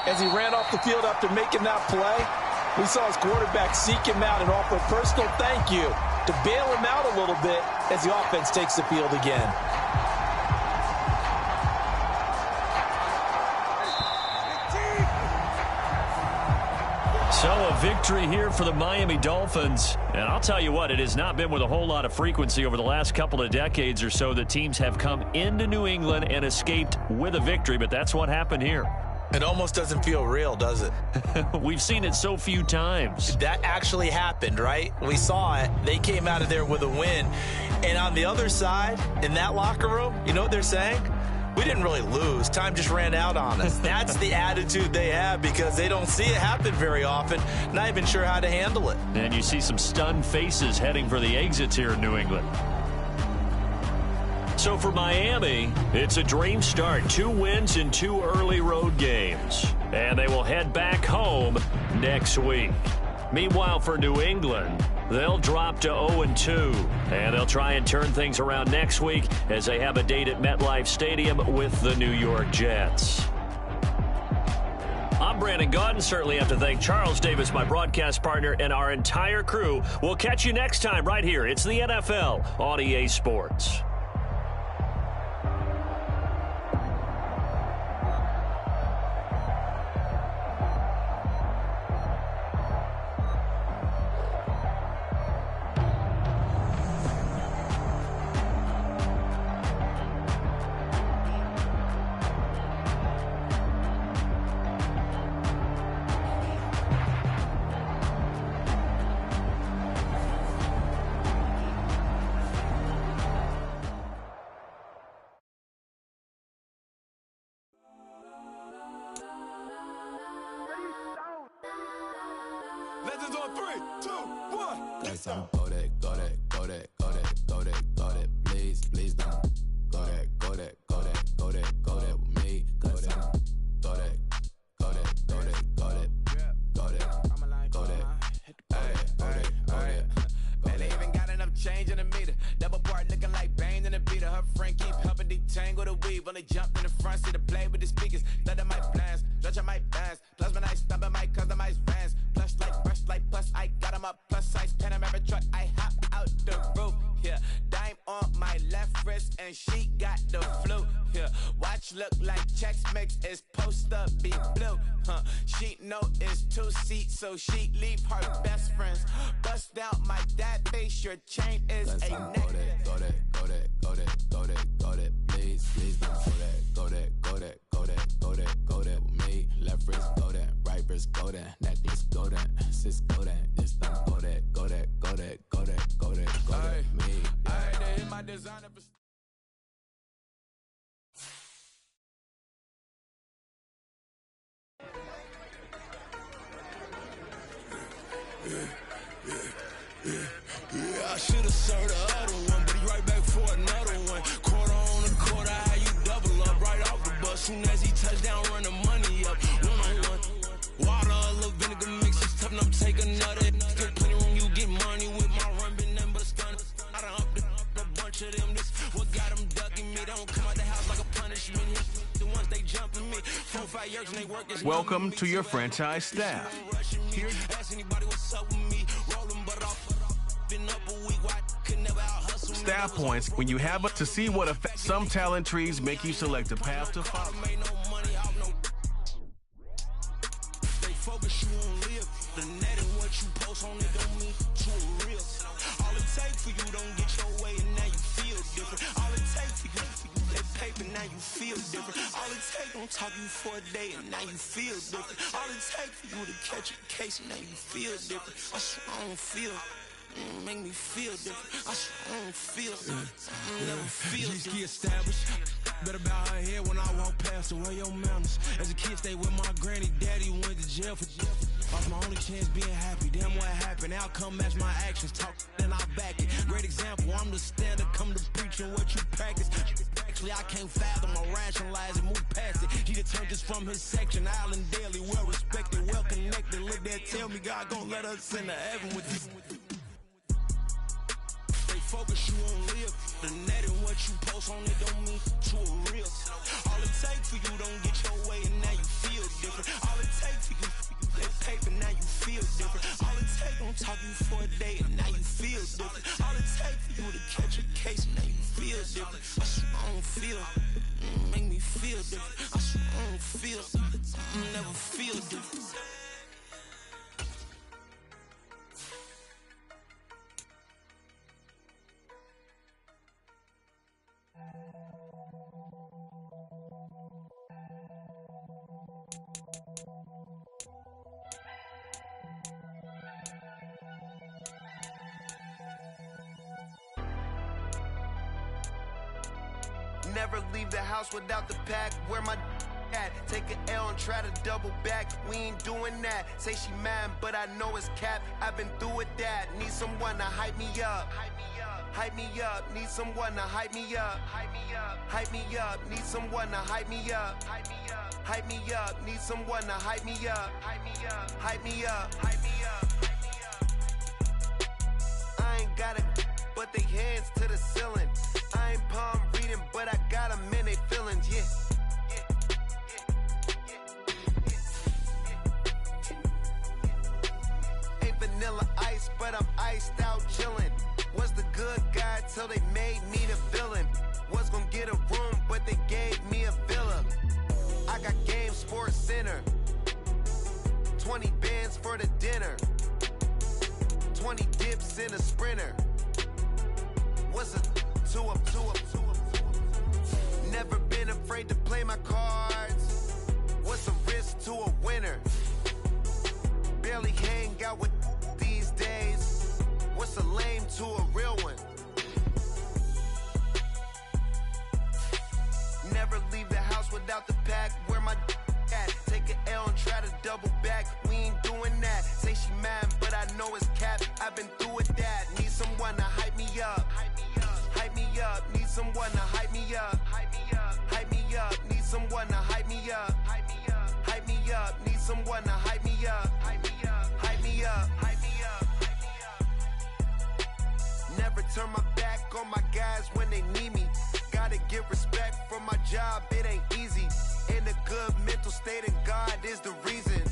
As he ran off the field after making that play, we saw his quarterback seek him out and offer a personal thank you to bail him out a little bit as the offense takes the field again. So a victory here for the Miami Dolphins. And I'll tell you what, it has not been with a whole lot of frequency over the last couple of decades or so that teams have come into New England and escaped with a victory, but that's what happened here. It almost doesn't feel real, does it? We've seen it so few times. That actually happened, right? We saw it. They came out of there with a win. And on the other side, in that locker room, you know what they're saying? We didn't really lose. Time just ran out on us. That's the attitude they have because they don't see it happen very often. Not even sure how to handle it. And you see some stunned faces heading for the exits here in New England. So for Miami, it's a dream start. 2 wins in 2 early road games. And they will head back home next week. Meanwhile, for New England, they'll drop to 0-2. And they'll try and turn things around next week as they have a date at MetLife Stadium with the New York Jets. I'm Brandon Gaudin. Certainly have to thank Charles Davis, my broadcast partner, and our entire crew. We'll catch you next time right here. It's the NFL on EA Sports. Legends on 3, 2, 1. That's on go that, go that, go that, go that, go that, go that, please, please don't. Go that, go that, go that, go that, go that with me. Go that, go that, go that, go that, go that, go that, go that. Man, they even got enough change in the meter. Double part looking like Bane in the beater. Her friend keep helping detangle the weave. When they jumped in the front seat to play with the speakers. Let my plans, stretch on my bands. Plus when I stumble my customized vans. Plush like brush like plus I got them up plus size Panamera truck. I hop out the roof. Yeah, dime on my left wrist and she got the flu. Yeah, watch look like checks mix is supposed to be blue. She know it's 2 seats, so she leave her best friends. Bust down my dad face, your chain is That's a on neck. go that, go that, go that, go that, go that, go that, please, please don't. Go that, go that, go that, go that, go that, go that with me. Left wrist go that, right wrist go that, necklace go that, sis go that, it's done. Go that, go that, go that, go that, go that, go that, me. I had to hit my designer for Yeah, I should've served the other one, but he right back for another one. Quarter on the quarter, how you double up right off the bus. Soon as he touch down, run the money up. One-on-one. Water, a little vinegar mix, it's tough, and I'm taking another. Still plenty room, you get money with my run, been nothing but a stun. I done upped a bunch of them. This what got them ducking me. Don't come out the house like a punishment. The ones they jumping me. 4-5 years and they work. Welcome to your franchise staff. Here, ask anybody what's up with me. Rolling, but off. Been up a week, why could never out hustle me. Staff points when you have it to see what effect some talent trees make you select a path to follow. They focus you on live. The net and what you post on it don't mean too real. All it takes for you don't get your way and now you feel different. All it takes for you that paper, now you feel different. All it takes don't talk you for a day and now you feel different. All it takes for you to catch a case and now you feel different. I swear I don't feel. Make me feel different. I swear I don't feel. Never feel different. G established. Better bow her head when I walk past the way your manners. As a kid, stay with my granny. Daddy went to jail for lost my only chance being happy. Damn what happened. Outcome match my actions. Talk and I back it. Great example. I'm the standard. Come to preaching what you practice. Actually, I can't fathom or rationalize and move past it. He just turned this from his section. Island daily, well respected, well connected. Look there, tell me God gon' let us into heaven with this. Focus you on live. The net and what you post on it don't mean too real. All it takes for you don't get your way and now you feel different. All it takes for you that paper, now you feel different. All it takes don't talk you for a day and now you feel different. All it takes for you to catch a case and now you feel different. I swear I don't feel. Make me feel different. I swear I don't feel. Never feel different. Never leave the house without the pack. Where my at? Take an L and try to double back. We ain't doing that. Say she mad, but I know it's cap. I've been through with that. Need someone to hype me up. Hype me up. Need someone to hype me up. Hype me up. Hype me up. Need someone to hype me up. Hype me up. Hype me up. Need someone to hype me up. Hype me up. Hype me up. Hype me up. I ain't got it, but they hands to the ceiling. I ain't palm reading, but I got them in they feelings, yeah. Ain't vanilla ice, but I'm iced out chillin'. Was the good guy till they made me the villain. Was gonna get a room, but they gave me a villa. I got Game Sports Center. 20 bands for the dinner. 20 dips in a sprinter. What's a two up? Never been afraid to play my cards. What's a risk to a winner? Barely hang out with these days. What's a lame to a real one? Never leave the house without the pack. Where my at? Take an L and try to double back. We ain't doing that. Say she mad, but I know it's cap. I've been through with that. Need someone to hype me up. Hype me up. Need someone to hype me up. Hype me up. Hype me up. Need someone to hype me up. Hype me up. Hype me up. Need someone to hype me up. Hype me up. Hype me up. Hype me up. Hype me up. Never turn my back on my guys when they need me. Gotta get respect from my job. It ain't easy. In a good mental state, and God is the reason.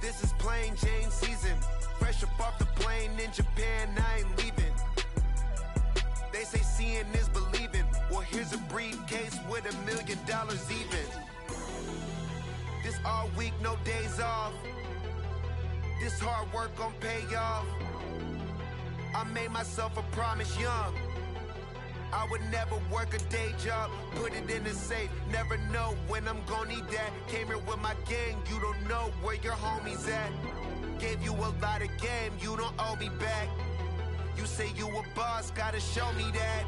This is plain Jane season. Fresh up off the plane in Japan, I ain't leaving. They say seeing is believing. Well, here's a briefcase with $1 million even. This all week, no days off. This hard work gon' pay off. I made myself a promise young. I would never work a day job, put it in the safe. Never know when I'm gon' need that. Came here with my gang, you don't know where your homies at. Gave you a lot of game, you don't owe me back. You say you a boss, gotta show me that.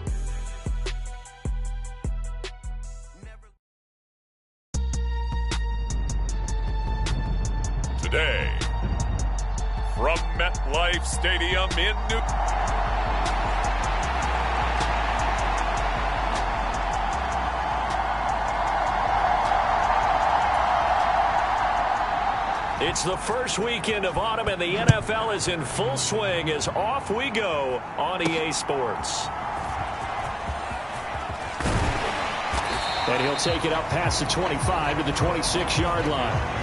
Today, from MetLife Stadium in New It's the first weekend of autumn, and the NFL is in full swing as off we go on EA Sports. And he'll take it up past the 25 to the 26-yard line.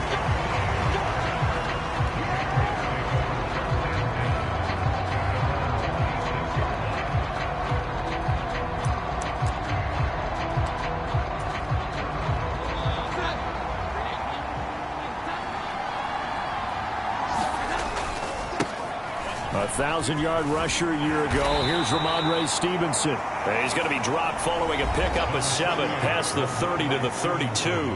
1,000-yard rusher a year ago. Here's Ramondre Stevenson. He's going to be dropped following a pickup of 7 past the 30 to the 32.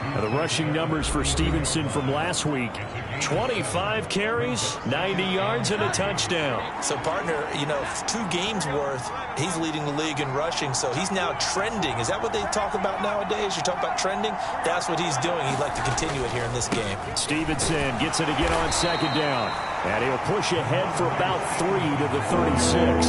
Now the rushing numbers for Stevenson from last week: 25 carries, 90 yards, and a touchdown. So, partner, 2 games worth, he's leading the league in rushing, so he's now trending. Is that what they talk about nowadays? You talk about trending? That's what he's doing. He'd like to continue it here in this game. Stevenson gets it again on 2nd down, and he'll push ahead for about 3 to the 36.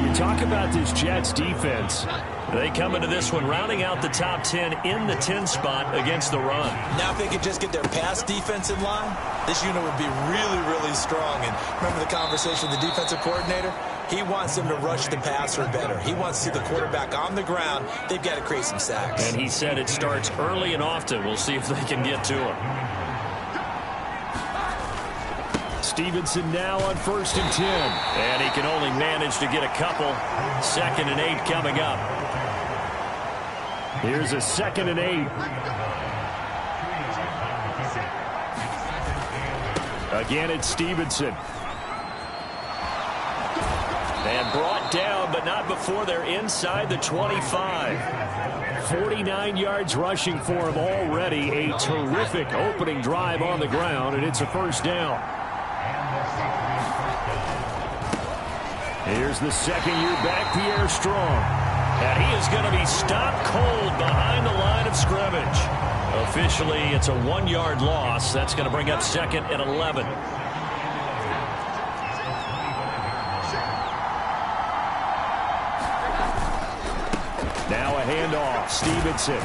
You talk about this Jets defense. They come into this one rounding out the top 10 in the 10 spot against the run. Now if they could just get their pass defense in line, this unit would be really, really strong. And remember the conversation with the defensive coordinator? He wants them to rush the passer better. He wants to see the quarterback on the ground. They've got to create some sacks. And he said it starts early and often. We'll see if they can get to him. Stevenson now on 1st and 10. And he can only manage to get a couple. 2nd and 8 coming up. Here's a 2nd and 8. Again, it's Stevenson. And brought down, but not before they're inside the 25. 49 yards rushing for him already. A terrific opening drive on the ground, and it's a 1st down. Here's the 2nd-year back, Pierre Strong. And he is going to be stopped cold behind the line of scrimmage. Officially, it's a 1-yard loss. That's going to bring up 2nd and 11. Now a handoff. Stevenson.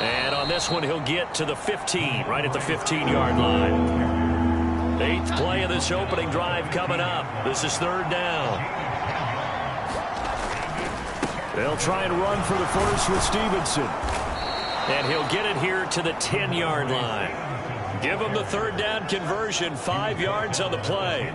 And on this one, he'll get to the 15, right at the 15-yard line. 8th play of this opening drive coming up. This is 3rd down. They'll try and run for the 1st with Stevenson. And he'll get it here to the 10-yard line. Give him the 3rd down conversion, 5 yards on the play.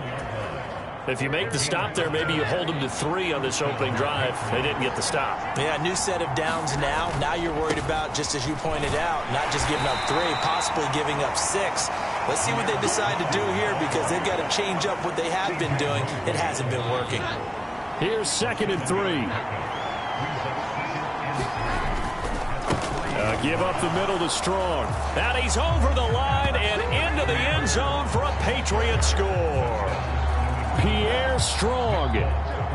If you make the stop there, maybe you hold them to 3 on this opening drive. They didn't get the stop. Yeah, new set of downs now. Now you're worried about, just as you pointed out, not just giving up 3, possibly giving up 6. Let's see what they decide to do here, because they've got to change up what they have been doing. It hasn't been working. Here's 2nd and 3. Give up the middle to Strong. And he's over the line and into the end zone for a Patriot score. Pierre Strong,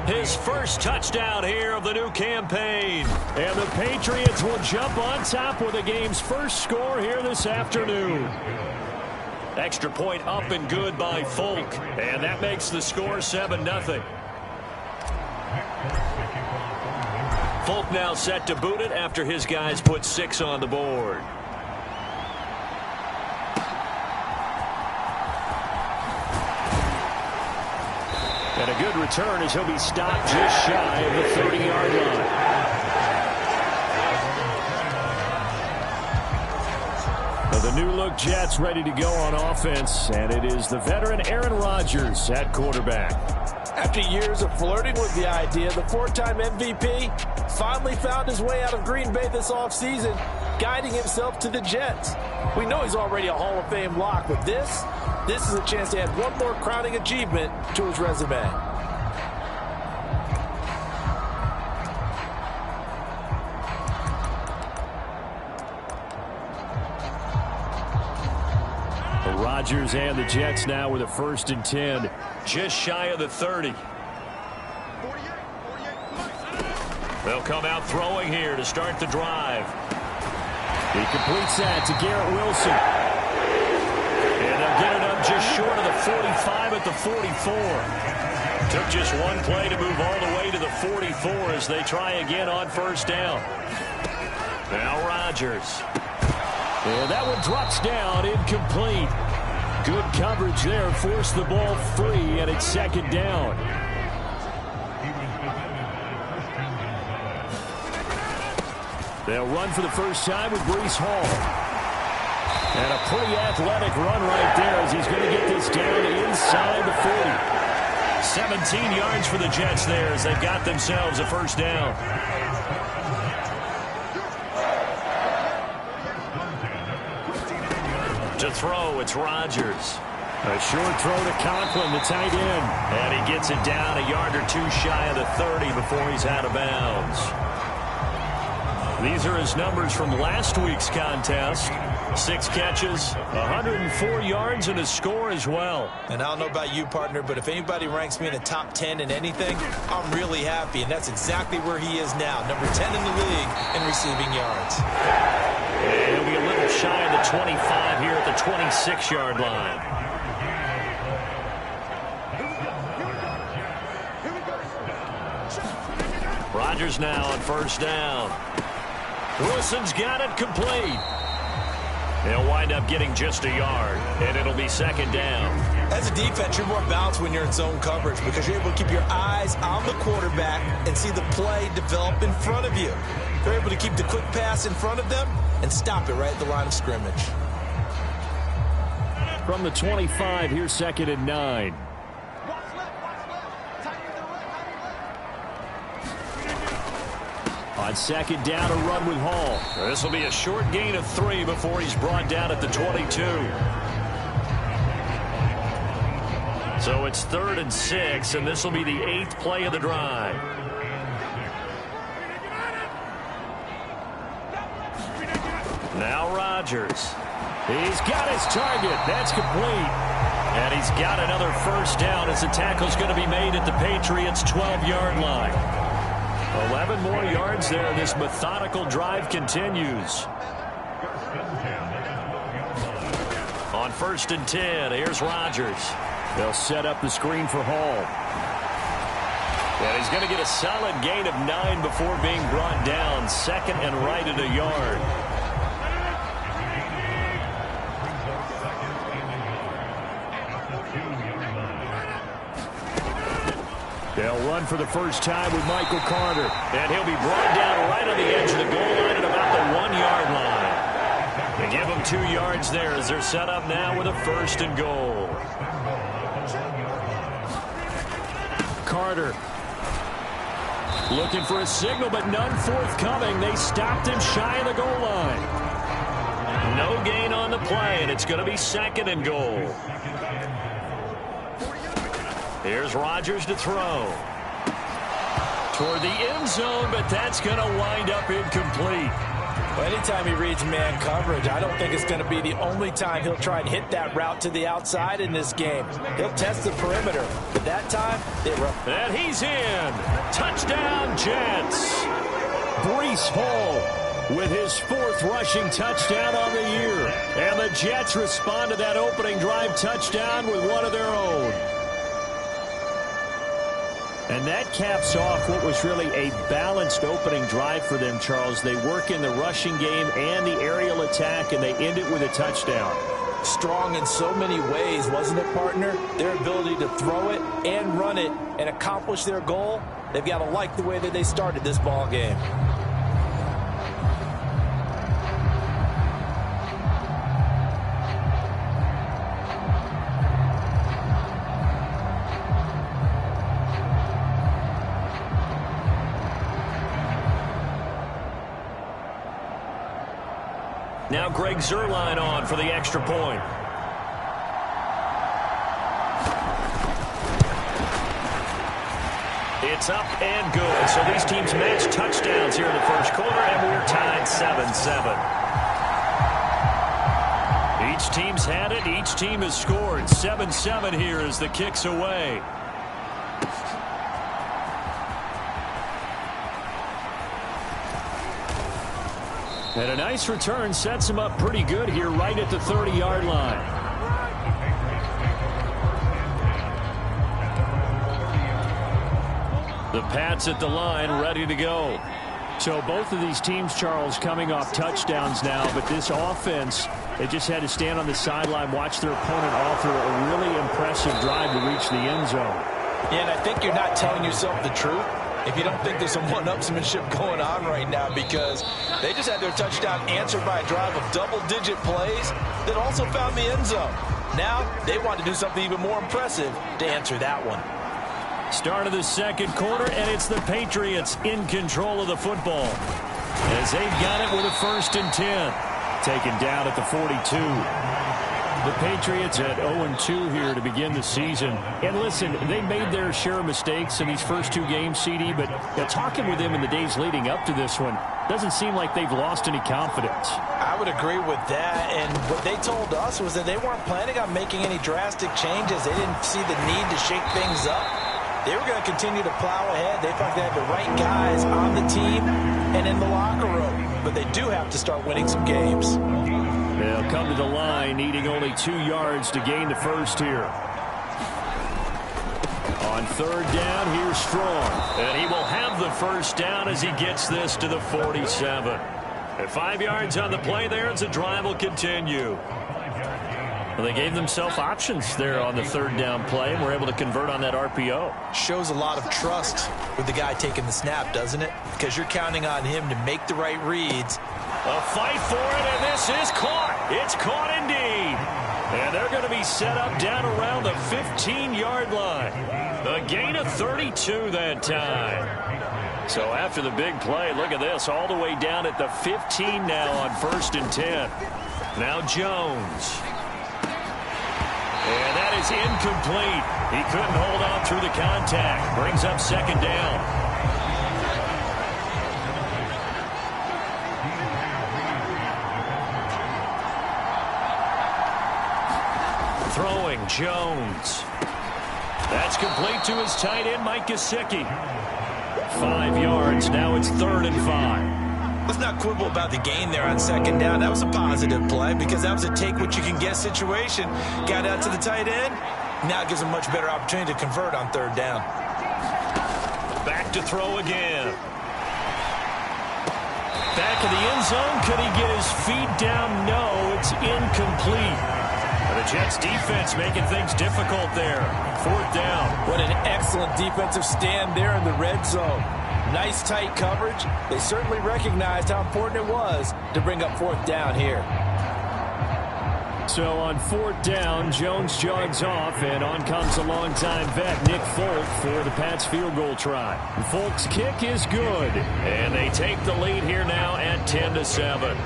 his 1st touchdown here of the new campaign. And the Patriots will jump on top with the game's 1st score here this afternoon. Extra point up and good by Folk. And that makes the score 7-0. Folk now set to boot it after his guys put 6 on the board. And a good return as he'll be stopped just shy of the 30-yard line. Now the new-look Jets ready to go on offense, and it is the veteran Aaron Rodgers at quarterback. After years of flirting with the idea, the 4-time MVP finally found his way out of Green Bay this offseason, guiding himself to the Jets. We know he's already a Hall of Fame lock, but this is a chance to add one more crowning achievement to his resume. Rodgers and the Jets now with a 1st and 10, just shy of the 30. They'll come out throwing here to start the drive. He completes that to Garrett Wilson. And they'll get it up just short of the 45 at the 44. Took just one play to move all the way to the 44 as they try again on 1st down. Now Rodgers. And that one drops down, incomplete. Good coverage there, forced the ball free, and it's 2nd down. They'll run for the first time with Breece Hall. And a pretty athletic run right there as he's going to get this down inside the 40. 17 yards for the Jets there as they've got themselves a 1st down. To throw, it's Rodgers. A short throw to Conklin, the tight end. And he gets it down a yard or two shy of the 30 before he's out of bounds. These are his numbers from last week's contest. 6 catches, 104 yards, and a score as well. And I don't know about you, partner, but if anybody ranks me in the top 10 in anything, I'm really happy. And that's exactly where he is now, number 10 in the league in receiving yards. And he'll be a little shy of the 25 here at the 26-yard line. Rodgers now on first down. Wilson's got it complete. They'll wind up getting just a yard, and it'll be second down. As a defense, you're more balanced when you're in zone coverage because you're able to keep your eyes on the quarterback and see the play develop in front of you. They're able to keep the quick pass in front of them and stop it right at the line of scrimmage. From the 25, here's second and 9. On second down, a run with Hall. This will be a short gain of 3 before he's brought down at the 22. So it's 3rd and 6, and this will be the 8th play of the drive. Now Rodgers. He's got his target. That's complete. And he's got another first down as the tackle's going to be made at the Patriots' 12-yard line. 11 more yards there. This methodical drive continues. On 1st and 10, here's Rodgers. They'll set up the screen for Hall. And he's going to get a solid gain of 9 before being brought down. Second and right at a yard. They'll run for the first time with Michael Carter. And he'll be brought down right on the edge of the goal line at about the 1-yard line. They give him 2 yards there as they're set up now with a 1st and goal. Carter looking for a signal, but none forthcoming. They stopped him shy of the goal line. No gain on the play, and it's going to be 2nd and goal. Here's Rodgers to throw. Toward the end zone, but that's going to wind up incomplete. Well, anytime he reads man coverage, I don't think it's going to be the only time he'll try and hit that route to the outside in this game. He'll test the perimeter, but that time, they run. And he's in. Touchdown, Jets. Breece Hall with his 4th rushing touchdown on the year. And the Jets respond to that opening drive touchdown with one of their own. And that caps off what was really a balanced opening drive for them, Charles. They work in the rushing game and the aerial attack, and they end it with a touchdown. Strong in so many ways, wasn't it, partner? Their ability to throw it and run it and accomplish their goal, they've got to like the way that they started this ball game. Now Greg Zuerlein on for the extra point. It's up and good. So these teams match touchdowns here in the first quarter, and we're tied 7-7. Each team's had it. Each team has scored. 7-7 here as the kick's away. And a nice return sets him up pretty good here right at the 30-yard line. The Pats at the line ready to go. So both of these teams, Charles, coming off touchdowns now, but this offense, they just had to stand on the sideline, watch their opponent author a really impressive drive to reach the end zone. Yeah, and I think you're not telling yourself the truth if you don't think there's some one-upsmanship going on right now, because they just had their touchdown answered by a drive of double-digit plays that also found the end zone. Now they want to do something even more impressive to answer that one. Start of the second quarter, and it's the Patriots in control of the football as they've got it with a 1st and 10. Taken down at the 42. The Patriots at 0-2 here to begin the season. And listen, they made their share of mistakes in these first 2 games, CD, but talking with them in the days leading up to this one, doesn't seem like they've lost any confidence. I would agree with that, and what they told us was that they weren't planning on making any drastic changes. They didn't see the need to shake things up. They were going to continue to plow ahead. They thought they had the right guys on the team and in the locker room, but they do have to start winning some games. They'll come to the line, needing only 2 yards to gain the first here. On third down, here's Strong. And he will have the first down as he gets this to the 47. At 5 yards on the play there as the drive will continue. Well, they gave themselves options there on the third down play and were able to convert on that RPO. Shows a lot of trust with the guy taking the snap, doesn't it? Because you're counting on him to make the right reads. A fight for it, and this is caught. It's caught indeed. And they're going to be set up down around the 15-yard line. A gain of 32 that time. So after the big play, look at this, all the way down at the 15 now on 1st and 10. Now Jones. And that is incomplete. He couldn't hold on through the contact. Brings up 2nd down. Throwing, Jones. That's complete to his tight end, Mike Gesicki. 5 yards. Now it's 3rd and 5. Let's not quibble about the gain there on 2nd down. That was a positive play because that was a take-what-you-can-get situation. Got out to the tight end. Now it gives him a much better opportunity to convert on 3rd down. Back to throw again. Back in the end zone. Could he get his feet down? No, it's incomplete. And the Jets defense making things difficult there. 4th down. What an excellent defensive stand there in the red zone. Nice tight coverage. They certainly recognized how important it was to bring up 4th down here. So on 4th down, Jones jogs off, and on comes a longtime vet, Nick Folk, for the Pats field goal try. Folk's kick is good, and they take the lead here now at 10-7.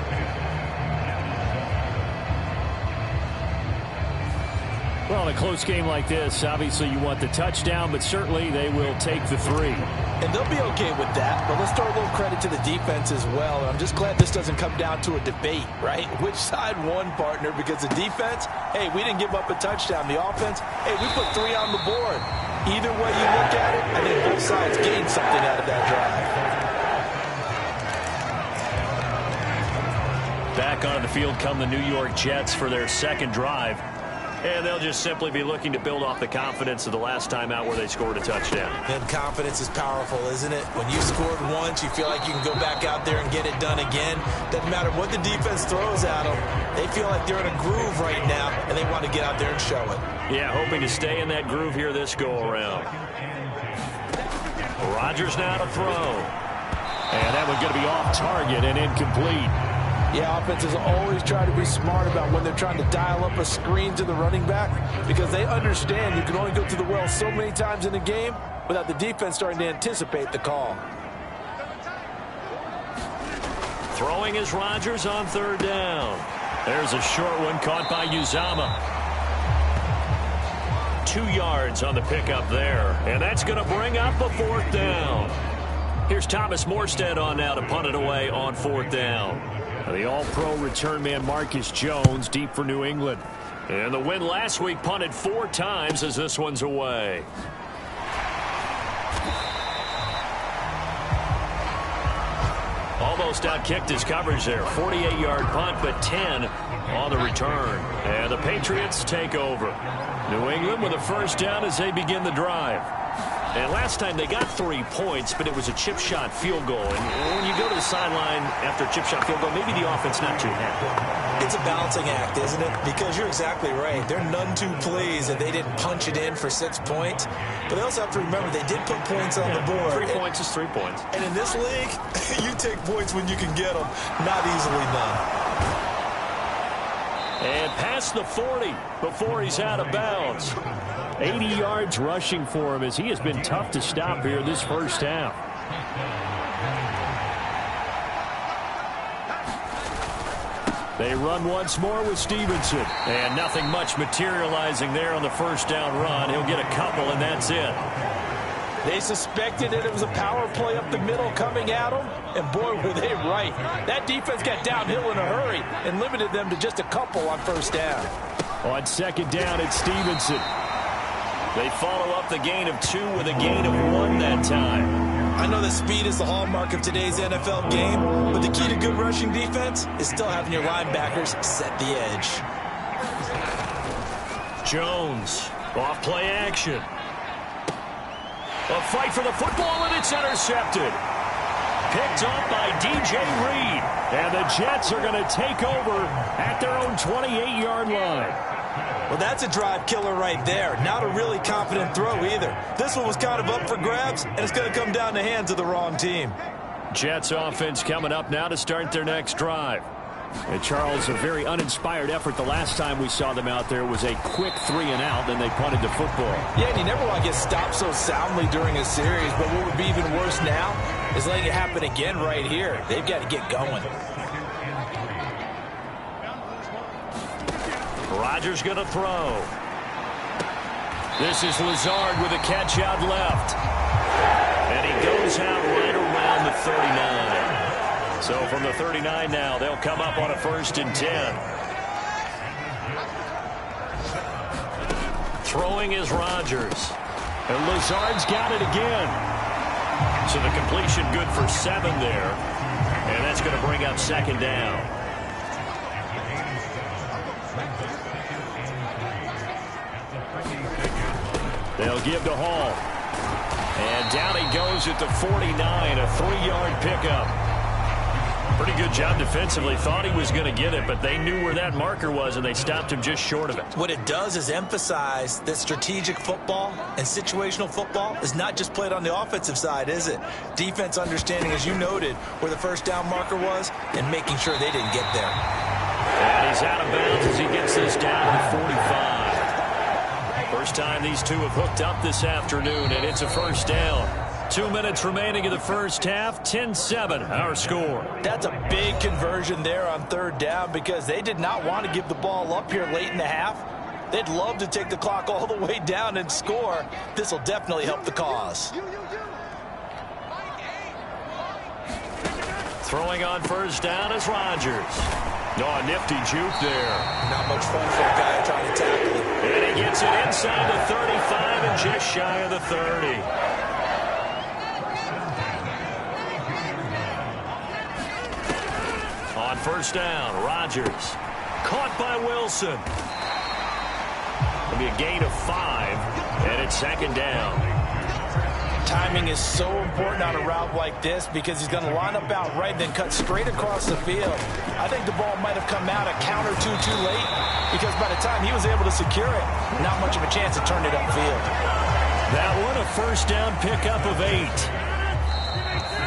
Well, in a close game like this, obviously you want the touchdown, but certainly they will take the 3. And they'll be okay with that, but let's throw a little credit to the defense as well. And I'm just glad this doesn't come down to a debate, right? Which side won, partner? Because the defense, hey, we didn't give up a touchdown. The offense, hey, we put 3 on the board. Either way you look at it, I think both sides gained something out of that drive. Back on the field come the New York Jets for their 2nd drive. And they'll just simply be looking to build off the confidence of the last time out where they scored a touchdown. And confidence is powerful, isn't it? When you scored once, you feel like you can go back out there and get it done again. Doesn't matter what the defense throws at them. They feel like they're in a groove right now, and they want to get out there and show it. Yeah, hoping to stay in that groove here this go-around. Rodgers now to throw. And that one's going to be off target and incomplete. Yeah, offenses always try to be smart about when they're trying to dial up a screen to the running back because they understand you can only go to the well so many times in a game without the defense starting to anticipate the call. Throwing is Rodgers on 3rd down. There's a short one caught by Uzama. 2 yards on the pickup there, and that's going to bring up a 4th down. Here's Thomas Morstead on now to punt it away on 4th down. The all-pro return man Marcus Jones deep for New England. And the win last week punted 4 times as this one's away. Almost outkicked his coverage there. 48-yard punt, but 10 on the return. And the Patriots take over. New England with a 1st down as they begin the drive. And last time they got 3 points, but it was a chip shot field goal. And when you go to the sideline after a chip shot field goal, maybe the offense not too happy. It's a balancing act, isn't it? Because you're exactly right. They're none too pleased that they didn't punch it in for 6 points. But they also have to remember they did put points on the board. 3 points is 3 points. And in this league, you take points when you can get them. Not easily done. And past the 40 before he's out of bounds. 80 yards rushing for him as he has been tough to stop here this first half. They run once more with Stevenson. And nothing much materializing there on the first down run. He'll get a couple, and that's it. They suspected that it was a power play up the middle coming at them, and boy, were they right. That defense got downhill in a hurry and limited them to just a couple on first down. On second down, it's Stevenson. They follow up the gain of 2 with a gain of 1 that time. I know that speed is the hallmark of today's NFL game, but the key to good rushing defense is still having your linebackers set the edge. Jones, off play action. A fight for the football, and it's intercepted. Picked up by DJ Reed. And the Jets are going to take over at their own 28-yard line. Well, that's a drive killer right there. Not a really confident throw either. This one was kind of up for grabs, and it's going to come down the hands of the wrong team. Jets offense coming up now to start their next drive. And Charles, a very uninspired effort. The last time we saw them out there was a quick 3-and-out, then they punted the football. Yeah, and you never want to get stopped so soundly during a series, but what would be even worse now is letting it happen again right here. They've got to get going. Rodgers going to throw. This is Lazard with a catch out left. And he goes out right around the 39. So from the 39 now, they'll come up on a 1st and 10. Throwing is Rodgers. And Lazard's got it again. So the completion good for 7 there. And that's going to bring up 2nd down. They'll give to Hall. And down he goes at the 49, a 3-yard pickup. Pretty good job defensively. Thought he was going to get it, but they knew where that marker was, and they stopped him just short of it. What it does is emphasize that strategic football and situational football is not just played on the offensive side, is it? Defense understanding, as you noted, where the first down marker was and making sure they didn't get there. And he's out of bounds as he gets this down to 45. First time these two have hooked up this afternoon, and it's a 1st down. 2 minutes remaining in the first half, 10-7, our score. That's a big conversion there on 3rd down because they did not want to give the ball up here late in the half. They'd love to take the clock all the way down and score. This will definitely help the cause. Throwing on 1st down is Rodgers. No, a nifty juke there. Not much fun for a guy trying to tackle him. And he gets it inside the 35 and just shy of the 30. On 1st down, Rodgers. Caught by Wilson. It'll be a gain of 5, and it's 2nd down. Timing is so important on a route like this because he's going to line up out right, then cut straight across the field. I think the ball might have come out a count or two too late because by the time he was able to secure it, not much of a chance to turn it upfield. That one a 1st down pickup of 8.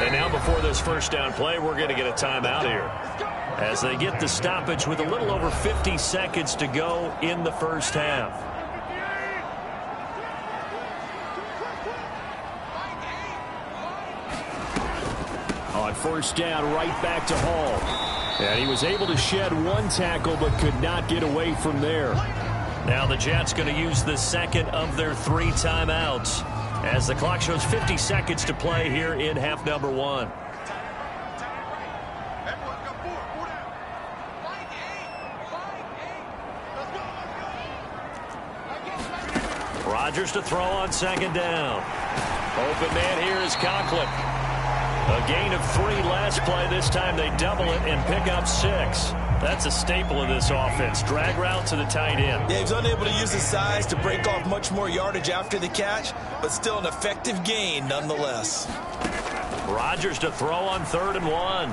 And now before this 1st down play, we're going to get a timeout here as they get the stoppage with a little over 50 seconds to go in the first half. On 1st down, right back to Hall. And he was able to shed 1 tackle but could not get away from there. Now the Jets going to use the 2nd of their 3 timeouts as the clock shows 50 seconds to play here in half number 1. Rodgers to throw on 2nd down. Open man here is Conklin. A gain of 3 last play. This time they double it and pick up 6. That's a staple of this offense. Drag route to the tight end. Yeah, he was unable to use his size to break off much more yardage after the catch, but still an effective gain nonetheless. Rodgers to throw on 3rd and 1.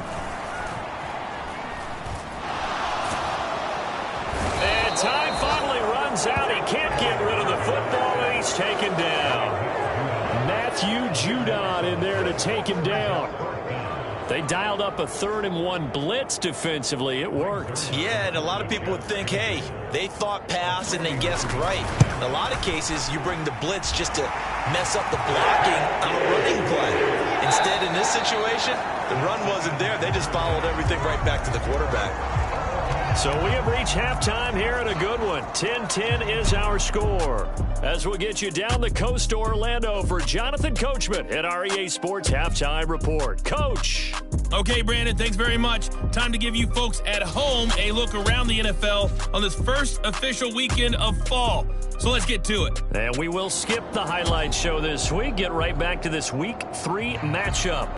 And time finally runs out. He can't get rid of the football, and he's taken down. Matthew Judon in there to take him down. They dialed up a 3rd and 1 blitz defensively. It worked. Yeah, and a lot of people would think, hey, they thought pass and they guessed right. In a lot of cases, you bring the blitz just to mess up the blocking on a running play. Instead, in this situation, the run wasn't there. They just followed everything right back to the quarterback. So we have reached halftime here in a good one. 10-10 is our score. As we'll get you down the coast to Orlando for Jonathan Coachman at our EA Sports Halftime Report. Coach. Okay, Brandon, thanks very much. Time to give you folks at home a look around the NFL on this first official weekend of fall. So let's get to it. And we will skip the highlight show this week. Get right back to this Week 3 matchup.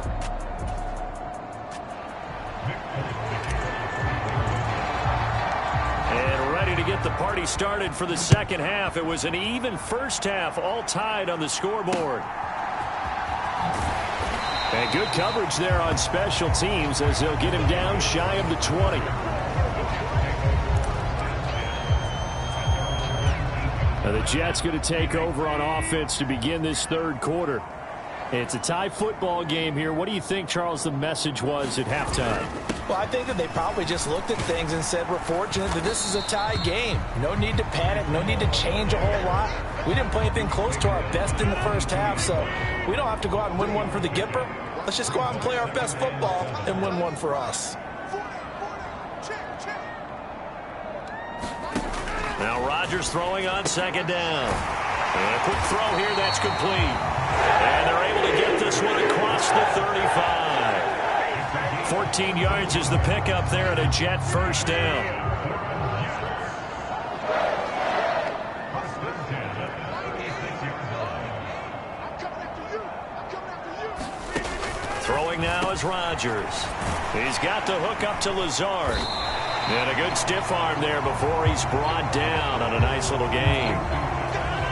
And ready to get the party started for the second half. It was an even first half, all tied on the scoreboard. And good coverage there on special teams as they'll get him down shy of the 20. Now the Jets going to take over on offense to begin this third quarter. It's a tie football game here. What do you think, Charles, the message was at halftime? Well, I think that they probably just looked at things and said, we're fortunate that this is a tie game. No need to panic. No need to change a whole lot. We didn't play anything close to our best in the first half, so we don't have to go out and win one for the Gipper. Let's just go out and play our best football and win one for us. Now Rodgers throwing on second down. And a quick throw here, that's complete. And they're able to get this one across the 35. 14 yards is the pickup there at a Jet first down. Throwing now is Rodgers. He's got the hook up to Lazard. And a good stiff arm there before he's brought down on a nice little gain.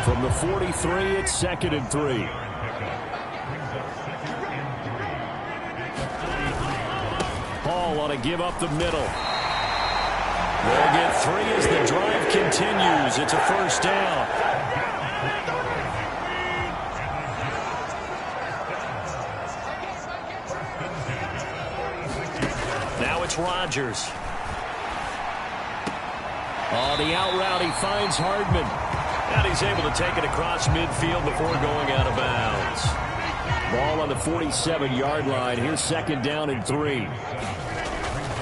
From the 43, it's 2nd and 3. Hall on a give up the middle. They'll get 3 as the drive continues. It's a first down. Now it's Rodgers. On the out route, he finds Hardman. And he's able to take it across midfield before going out of bounds. Ball on the 47-yard line. Here's 2nd down and 3.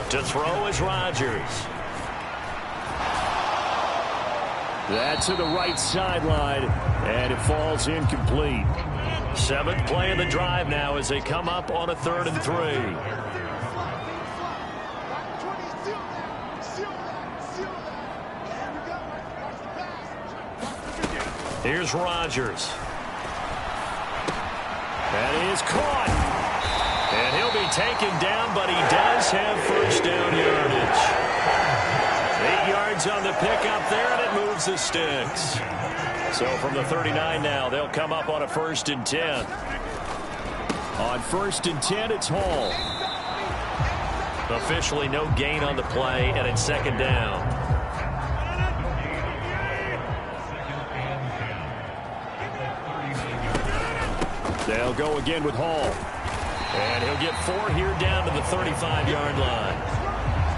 To throw is Rodgers. That's to the right sideline, and it falls incomplete. 7th play of the drive now as they come up on a 3rd and 3. Here's Rodgers. That is caught. And he'll be taken down, but he does have first down yardage. 8 yards on the pickup there, and it moves the sticks. So from the 39 now, they'll come up on a 1st and 10. On 1st and 10, it's Hall. Officially no gain on the play, and it's 2nd down. They'll go again with Hall. And he'll get 4 here down to the 35-yard line.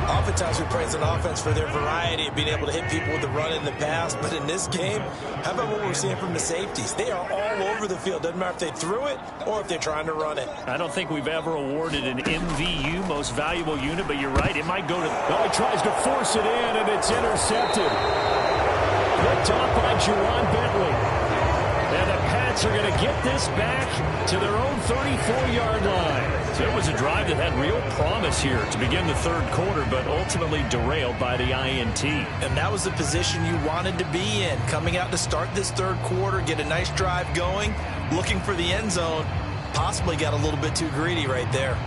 Oftentimes we praise an offense for their variety of being able to hit people with the run and the pass. But in this game, how about what we're seeing from the safeties? They are all over the field. Doesn't matter if they threw it or if they're trying to run it. I don't think we've ever awarded an MVU, most valuable unit, but you're right. It might go to... Well, he tries to force it in, and it's intercepted. Picked off by Juwan Bentley. And the Pats are going to get this back to their own 34-yard line. So it was a drive that had real promise here to begin the third quarter, but ultimately derailed by the INT. And that was the position you wanted to be in. Coming out to start this third quarter, get a nice drive going, looking for the end zone. Possibly got a little bit too greedy right there.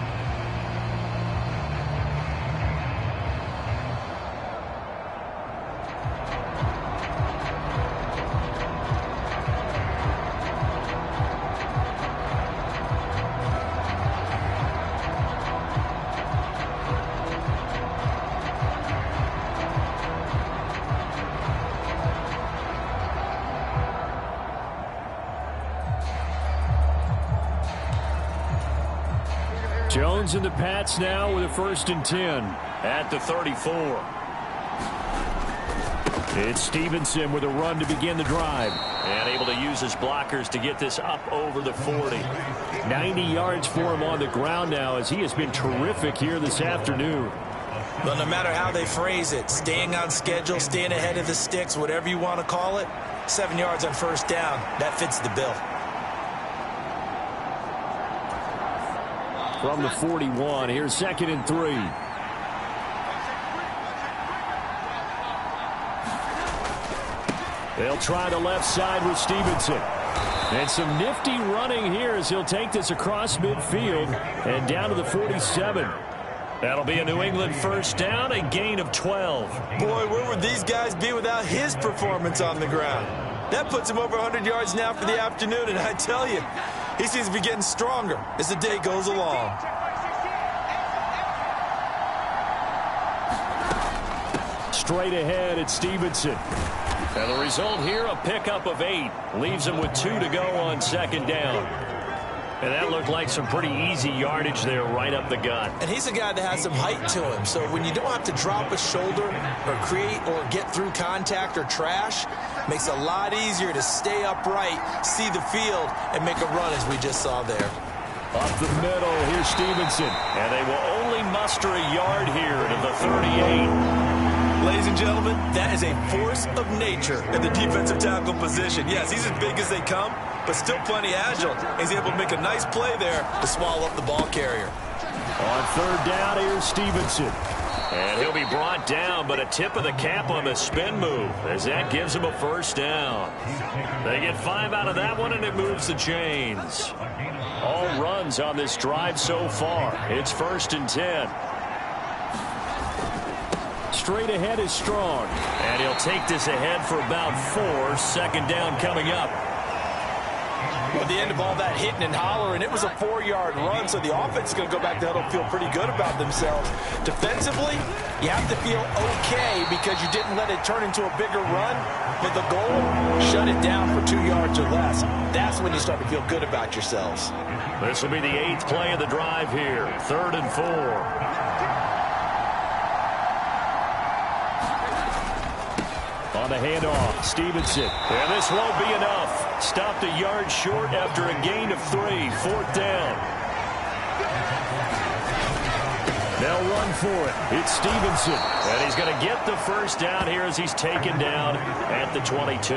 Jones and the Pats now with a 1st and 10 at the 34. It's Stevenson with a run to begin the drive. And able to use his blockers to get this up over the 40. 90 yards for him on the ground now as he has been terrific here this afternoon. Well, no matter how they phrase it, staying on schedule, staying ahead of the sticks, whatever you want to call it, 7 yards on first down, that fits the bill. From the 41, here's 2nd and 3. They'll try the left side with Stevenson. And some nifty running here as he'll take this across midfield and down to the 47. That'll be a New England first down, a gain of 12. Boy, where would these guys be without his performance on the ground? That puts him over 100 yards now for the afternoon, and I tell you, he seems to be getting stronger as the day goes along. Straight ahead, it's Stevenson. And the result here, a pickup of 8. Leaves him with 2 to go on 2nd down. And that looked like some pretty easy yardage there right up the gut. And he's a guy that has some height to him. So when you don't have to drop a shoulder or create or get through contact or trash, makes it a lot easier to stay upright, see the field, and make a run as we just saw there. Up the middle, here's Stevenson. And they will only muster a yard here to the 38. Ladies and gentlemen, that is a force of nature in the defensive tackle position. Yes, he's as big as they come, but still plenty agile. He's able to make a nice play there to swallow up the ball carrier. On 3rd down, here's Stevenson. And he'll be brought down, but a tip of the cap on the spin move as that gives him a first down. They get 5 out of that one, and it moves the chains. All runs on this drive so far. It's 1st and 10. Straight ahead is Strong. And he'll take this ahead for about 4. 2nd down coming up. At the end of all that hitting and hollering, it was a 4-yard run, so the offense is going to go back to huddle and feel pretty good about themselves. Defensively, you have to feel okay because you didn't let it turn into a bigger run. But the goal, shut it down for 2 yards or less. That's when you start to feel good about yourselves. This will be the 8th play of the drive here. 3rd and 4. On the handoff, Stevenson. And this won't be enough. Stopped a yard short after a gain of 3. 4th down. They'll run for it. It's Stevenson. And he's going to get the first down here as he's taken down at the 22.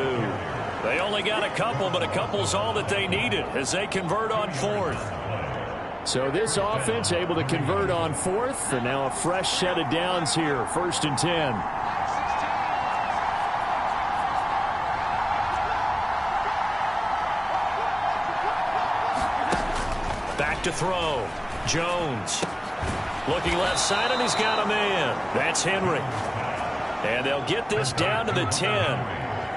They only got a couple, but a couple's all that they needed as they convert on 4th. So this offense able to convert on 4th. And now a fresh set of downs here. 1st and 10. To throw. Jones looking left side, and he's got a man. That's Henry. And they'll get this down to the 10.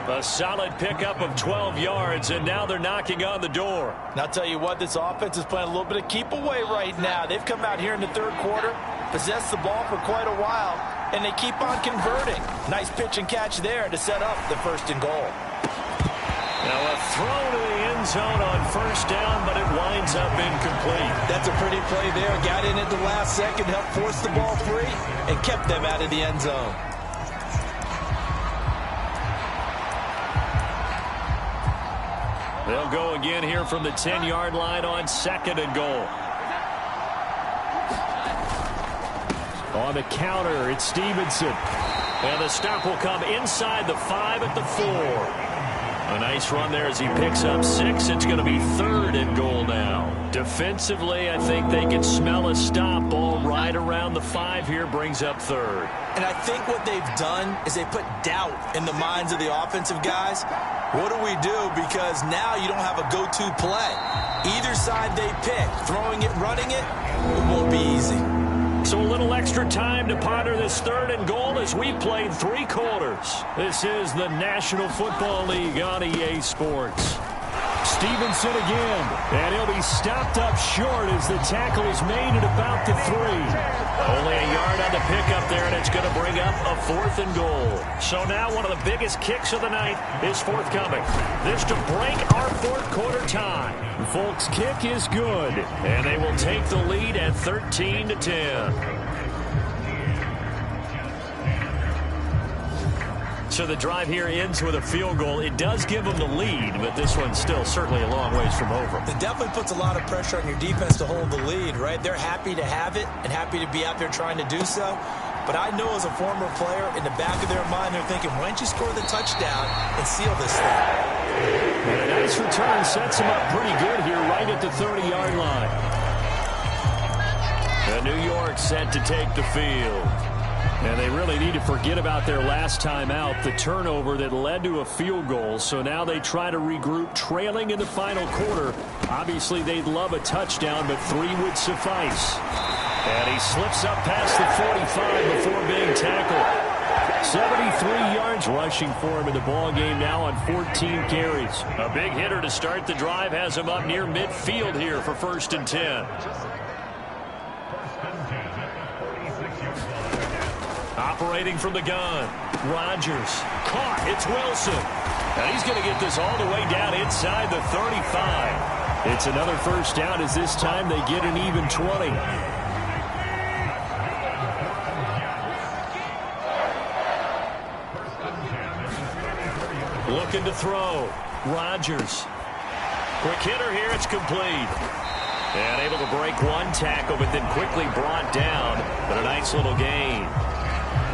A solid pickup of 12 yards, and now they're knocking on the door. And I'll tell you what, this offense is playing a little bit of keep away right now. They've come out here in the 3rd quarter, possessed the ball for quite a while, and they keep on converting. Nice pitch and catch there to set up the 1st and goal. Now a throw to the end zone on 1st down, but it winds up incomplete. That's a pretty play there. Got in at the last second, helped force the ball free, and kept them out of the end zone. They'll go again here from the 10-yard line on 2nd and goal. On the counter, it's Stevenson. And the stop will come inside the 5 at the 4. A nice run there as he picks up 6. It's going to be 3rd and goal now. Defensively, I think they can smell a stop. Ball right around the 5 here brings up 3rd. And I think what they've done is they put doubt in the minds of the offensive guys. What do we do? Because now you don't have a go-to play. Either side they pick, throwing it, running it, it won't be easy. So a little extra time to ponder this 3rd and goal as we played 3 quarters. This is the National Football League on EA Sports. Stevenson again, and he'll be stopped up short as the tackle is made at about the 3. Only a yard on the pickup there, and it's going to bring up a 4th and goal. So now one of the biggest kicks of the night is forthcoming. This to break our 4th quarter tie. Folks' kick is good, and they will take the lead at 13-10. So the drive here ends with a field goal. It does give them the lead, but this one's still certainly a long ways from over. It definitely puts a lot of pressure on your defense to hold the lead, right? They're happy to have it and happy to be out there trying to do so. But I know as a former player, in the back of their mind, they're thinking, why don't you score the touchdown and seal this thing? And a nice return sets him up pretty good here right at the 30-yard line. And New York set to take the field. And they really need to forget about their last time out, the turnover that led to a field goal. So now they try to regroup, trailing in the final quarter. Obviously, they'd love a touchdown, but 3 would suffice. And he slips up past the 45 before being tackled. 73 yards rushing for him in the ball game now on 14 carries. A big hitter to start the drive has him up near midfield here for 1st and 10. Operating from the gun, Rodgers caught. It's Wilson, and he's going to get this all the way down inside the 35. It's another 1st down as this time they get an even 20. Looking to throw. Rodgers. Quick hitter here. It's complete. And able to break 1 tackle, but then quickly brought down. But a nice little gain.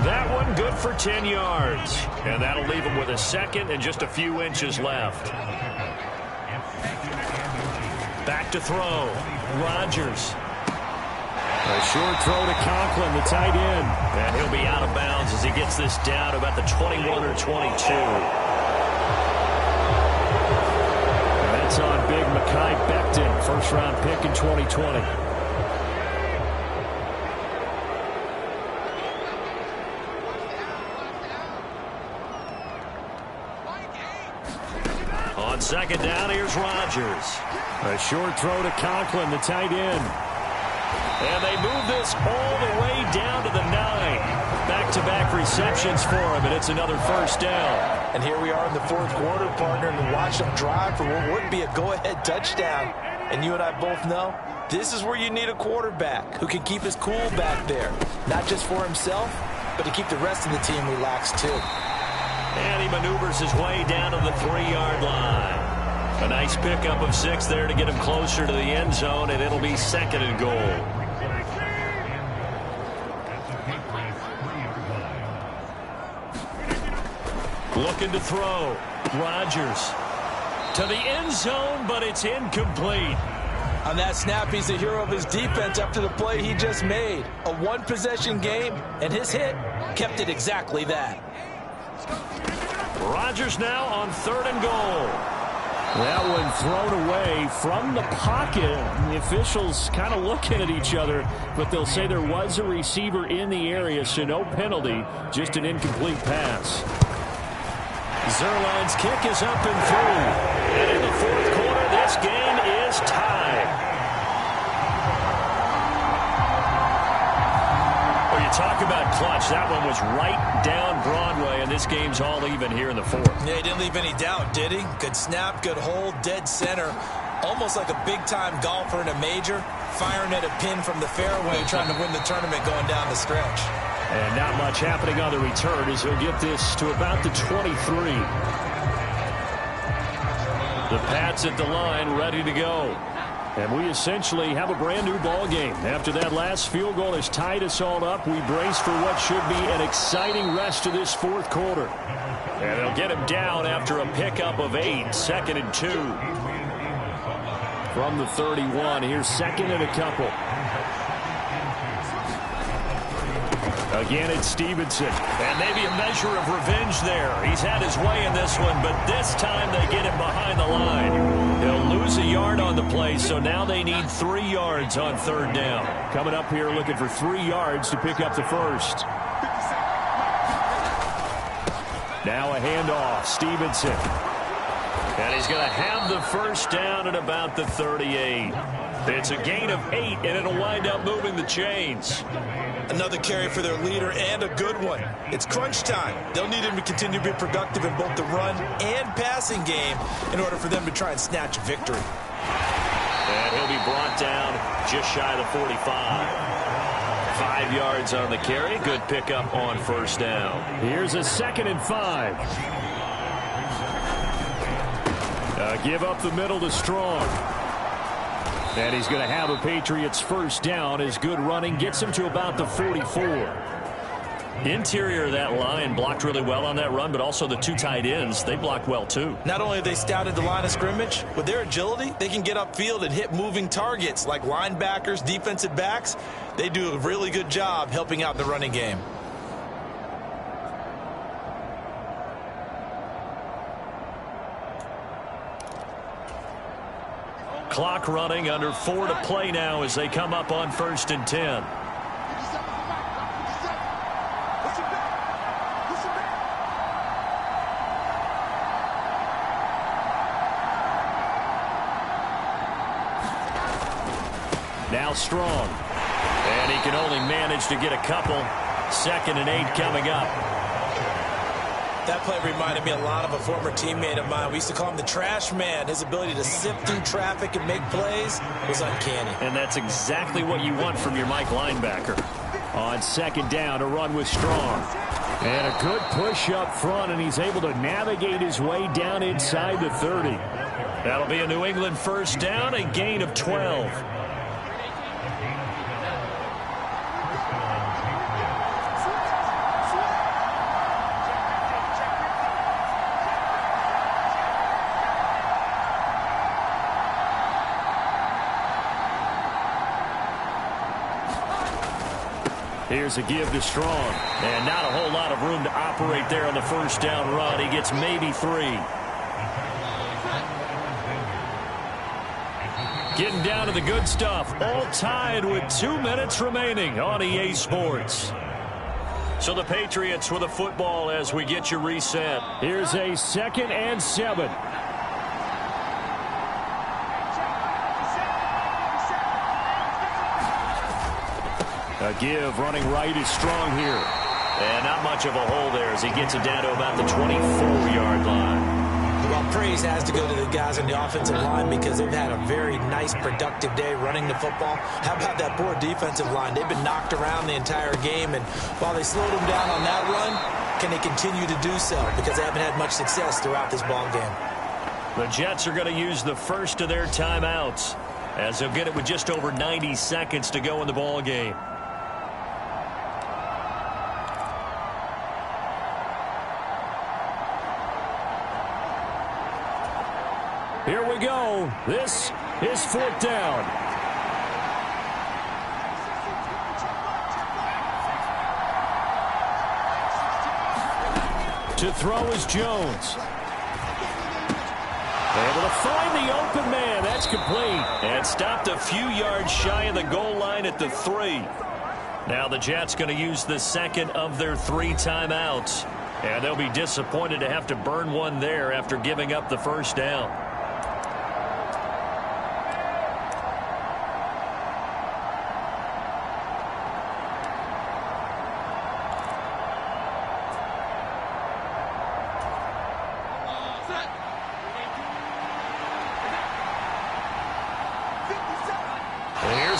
That one good for 10 yards. And that'll leave him with a 2nd and just a few inches left. Back to throw. Rodgers. A short throw to Conklin, the tight end. And he'll be out of bounds as he gets this down to about the 21 or 22. That's on big Mekhi Becton, 1st-round pick in 2020. On 2nd down, here's Rodgers. A short throw to Conklin, the tight end. And they move this all the way down to the 9. Back-to-back receptions for him, and it's another 1st down. And here we are in the 4th quarter, partner, and watch them drive for what would be a go-ahead touchdown. And you and I both know this is where you need a quarterback who can keep his cool back there. Not just for himself, but to keep the rest of the team relaxed too. And he maneuvers his way down to the 3-yard line. A nice pickup of 6 there to get him closer to the end zone, and it'll be 2nd and goal. Looking to throw. Rodgers to the end zone, but it's incomplete. On that snap, he's the hero of his defense after the play he just made. A 1-possession game, and his hit kept it exactly that. Rodgers now on 3rd and goal. That one thrown away from the pocket. The officials kind of looking at each other, but they'll say there was a receiver in the area, so no penalty, just an incomplete pass. Zerline's kick is up and through. And in the 4th quarter, this game is tied. Well, you talk about clutch. That one was right down Broadway, and this game's all even here in the 4th. Yeah, he didn't leave any doubt, did he? Good snap, good hold, dead center. Almost like a big-time golfer in a major, firing at a pin from the fairway, trying to win the tournament going down the stretch. And not much happening on the return as he'll get this to about the 23. The Pats at the line ready to go. And we essentially have a brand new ball game. After that last field goal has tied us all up, we brace for what should be an exciting rest of this 4th quarter. And they'll get him down after a pickup of 8, 2nd and 2. From the 31, here's 2nd and a couple. Again, it's Stevenson. And maybe a measure of revenge there. He's had his way in this one, but this time they get him behind the line. He'll lose a yard on the play, so now they need 3 yards on 3rd down. Coming up here looking for 3 yards to pick up the 1st. Now a handoff. Stevenson. And he's going to have the 1st down at about the 38. It's a gain of 8, and it'll wind up moving the chains. Another carry for their leader, and a good one. It's crunch time. They'll need him to continue to be productive in both the run and passing game in order for them to try and snatch a victory. And he'll be brought down just shy of the 45. 5 yards on the carry. Good pickup on 1st down. Here's a 2nd and 5. Give up the middle to Strong. And he's going to have a Patriots 1st down as good running gets him to about the 44. Interior of that line blocked really well on that run, but also the two tight ends, they blocked well too. Not only have they scouted the line of scrimmage, with their agility, they can get upfield and hit moving targets like linebackers, defensive backs. They do a really good job helping out in the running game. Clock running, under 4 to play now as they come up on 1st and 10. Now Strong. And he can only manage to get a couple. 2nd and 8 coming up. That play reminded me a lot of a former teammate of mine. We used to call him the trash man. His ability to sift through traffic and make plays was uncanny. And that's exactly what you want from your Mike linebacker. On 2nd down, a run with Strong. And a good push up front, and he's able to navigate his way down inside the 30. That'll be a New England 1st down, a gain of 12. Here's a give to Strong. And not a whole lot of room to operate there on the 1st down run. He gets maybe 3. Getting down to the good stuff. All tied with 2 minutes remaining on EA Sports. So the Patriots with a football as we get you reset. Here's a 2nd and 7. A give, running right is Strong here. And not much of a hole there as he gets it down to about the 24-yard line. Well, praise has to go to the guys on the offensive line because they've had a very nice, productive day running the football. How about that poor defensive line? They've been knocked around the entire game, and while they slowed them down on that run, can they continue to do so? Because they haven't had much success throughout this ball game. The Jets are going to use the first of their timeouts as they'll get it with just over 90 seconds to go in the ball game. Here we go. This is 4th down. To throw is Jones. Able to find the open man. That's complete. And stopped a few yards shy of the goal line at the 3. Now the Jets going to use the 2nd of their 3 timeouts. And they'll be disappointed to have to burn one there after giving up the 1st down.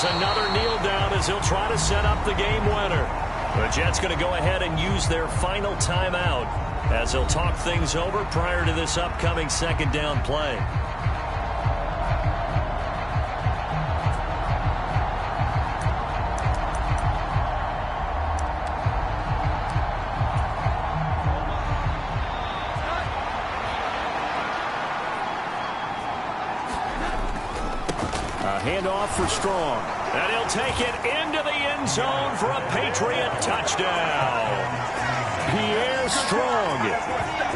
Another kneel down as he'll try to set up the game winner. The Jets going to go ahead and use their final timeout as they'll talk things over prior to this upcoming 2nd down play. Handoff for Strong. And he'll take it into the end zone for a Patriot touchdown. Pierre Strong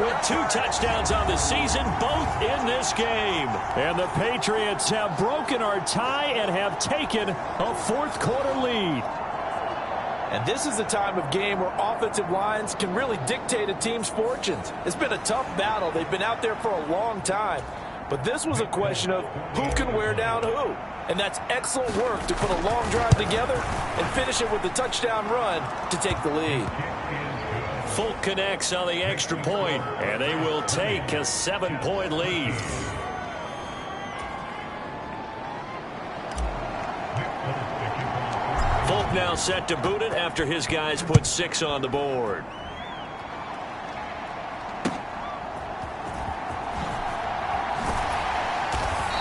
with 2 touchdowns on the season, both in this game. And the Patriots have broken our tie and have taken a 4th quarter lead. And this is the time of game where offensive lines can really dictate a team's fortunes. It's been a tough battle. They've been out there for a long time. But this was a question of who can wear down who. And that's excellent work to put a long drive together and finish it with a touchdown run to take the lead. Folk connects on the extra point, and they will take a 7-point lead. Folk now set to boot it after his guys put 6 on the board.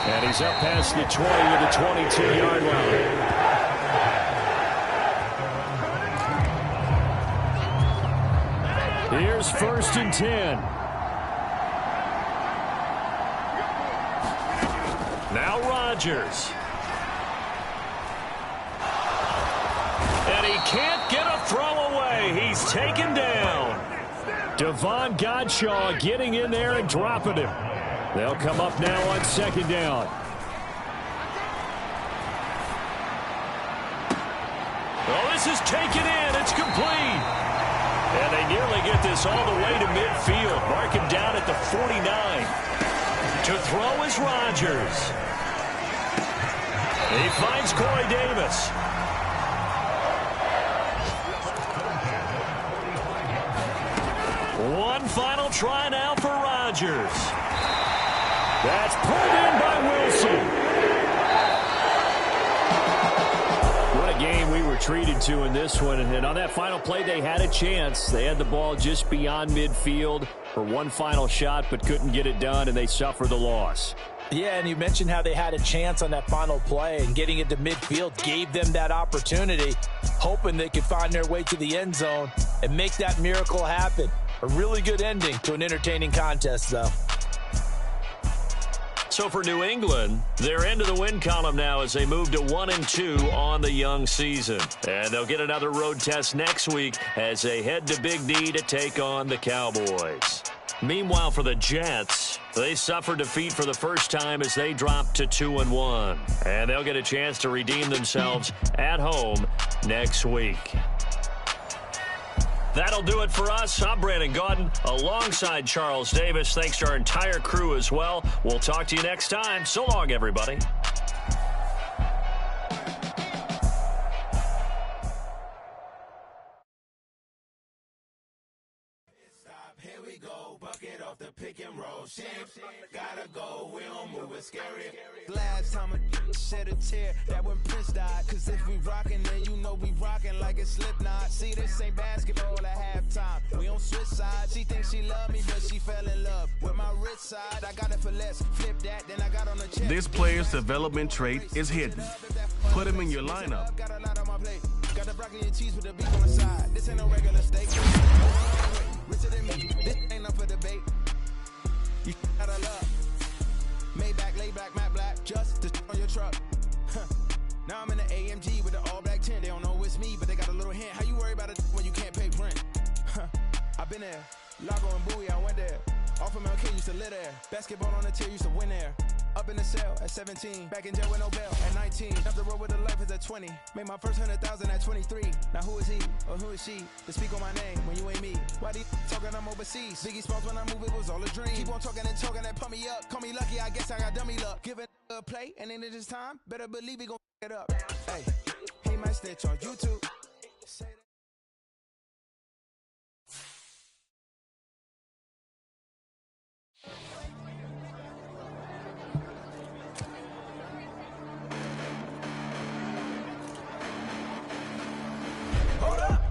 And he's up past the 20 to the 22-yard line. Here's 1st and 10. Now Rodgers. And he can't get a throw away. He's taken down. Devon Godshaw getting in there and dropping him. They'll come up now on 2nd down. Well, this is taken in. It's complete. And they nearly get this all the way to midfield. Mark him down at the 49. To throw is Rodgers. He finds Corey Davis. One final try now for Rodgers. That's pulled in by Wilson. What a game we were treated to in this one. And on that final play, they had a chance. They had the ball just beyond midfield for one final shot, but couldn't get it done, and they suffer the loss. Yeah, and you mentioned how they had a chance on that final play, and getting it to midfield gave them that opportunity, hoping they could find their way to the end zone and make that miracle happen. A really good ending to an entertaining contest, though. So for New England, they're into the win column now as they move to 1-2 on the young season. And they'll get another road test next week as they head to Big D to take on the Cowboys. Meanwhile, for the Jets, they suffered defeat for the first time as they dropped to 2-1. And they'll get a chance to redeem themselves at home next week. That'll do it for us. I'm Brandon Gaudin alongside Charles Davis. Thanks to our entire crew as well. We'll talk to you next time. So long, everybody. Here we go, bucket off the pick and roll. Gotta go, we don't move it scary. Last time a shed a tear, that when Prince died. Cause if we rockin', then you know we rockin' like a Slipknot. See, this ain't basketball at halftime. We on switch sides. She thinks she love me, but she fell in love with my rich side. I got it for less. Flip that, then I got on the check. This player's development trait is hidden. Put him in your lineup. Got a lot on my plate. Got the broccoli and cheese with the beef on the side. This ain't no regular steak. Richer than me. This ain't up for debate. You out of love. Maybach, lay back, matte black. Just to on your truck. Now I'm in the AMG with the all black tint. They don't know it's me, but they got a little hint. How you worry about it when you can't pay rent? I've been there. Lago and Bowie, I went there. Off of MLK, used to live there. Basketball on the tier, used to win there. Up in the cell at 17. Back in jail with no bail at 19. Up the road with the life is at 20. Made my first 100,000 at 23. Now who is he or who is she to speak on my name when you ain't me? Why they talking I'm overseas? Biggie Smalls when I move, it was all a dream. Keep on talking and talking and pump me up. Call me lucky, I guess I got dummy luck. Give it a play and then it is time. Better believe he gon' it up. Hey, he might snitch on YouTube. Say that.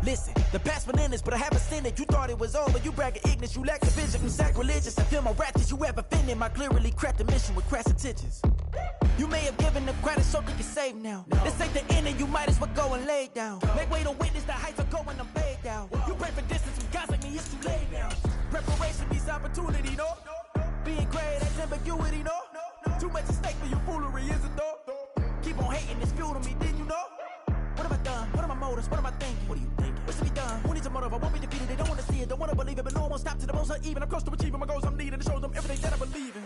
Listen, the past bananas, but I haven't seen it. You thought it was over, you bragging ignorance, you lack the vision, you sacrilegious. I feel my wrath as you ever offended. My clearly cracked a mission with crass intentions. You may have given the credit so they can save now. This ain't the end and you might as well go and lay down. Make way to witness the heights of going, I'm paid down. You pray for distance with guys like me, it's too late now. Preparation means opportunity, no? Being great, that's ambiguity, no? Too much at stake for your foolery, is it though? Keep on hating, it's fuel to me, didn't you know? What have I done? What are my motives? What am I thinking? What are you thinking? What's to be done? Who needs a motive? I won't be defeated. They don't want to see it, don't want to believe it, but no one will stop to the most uneven. I'm close to achieving my goals. I'm needing to show them everything that I believe in.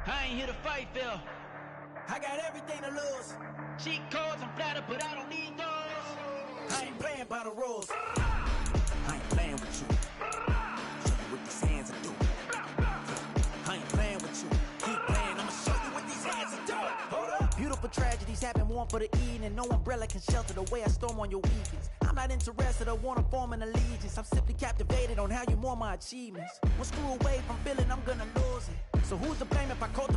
I ain't here to fight, Phil. I got everything to lose. Cheat codes, I'm flattered, but I don't need those. I ain't playing by the rules. I ain't playing with you. Show you what these hands are doing. I ain't playing with you. Keep playing, I'ma show you what these hands are doing. Hold up. Beautiful tragedies happen, one for the evening. No umbrella can shelter the way I storm on your weekends. I'm not interested, I wanna form an allegiance. I'm simply captivated on how you more my achievements. One screw away from feeling I'm gonna lose it. So who's to blame if I cultivate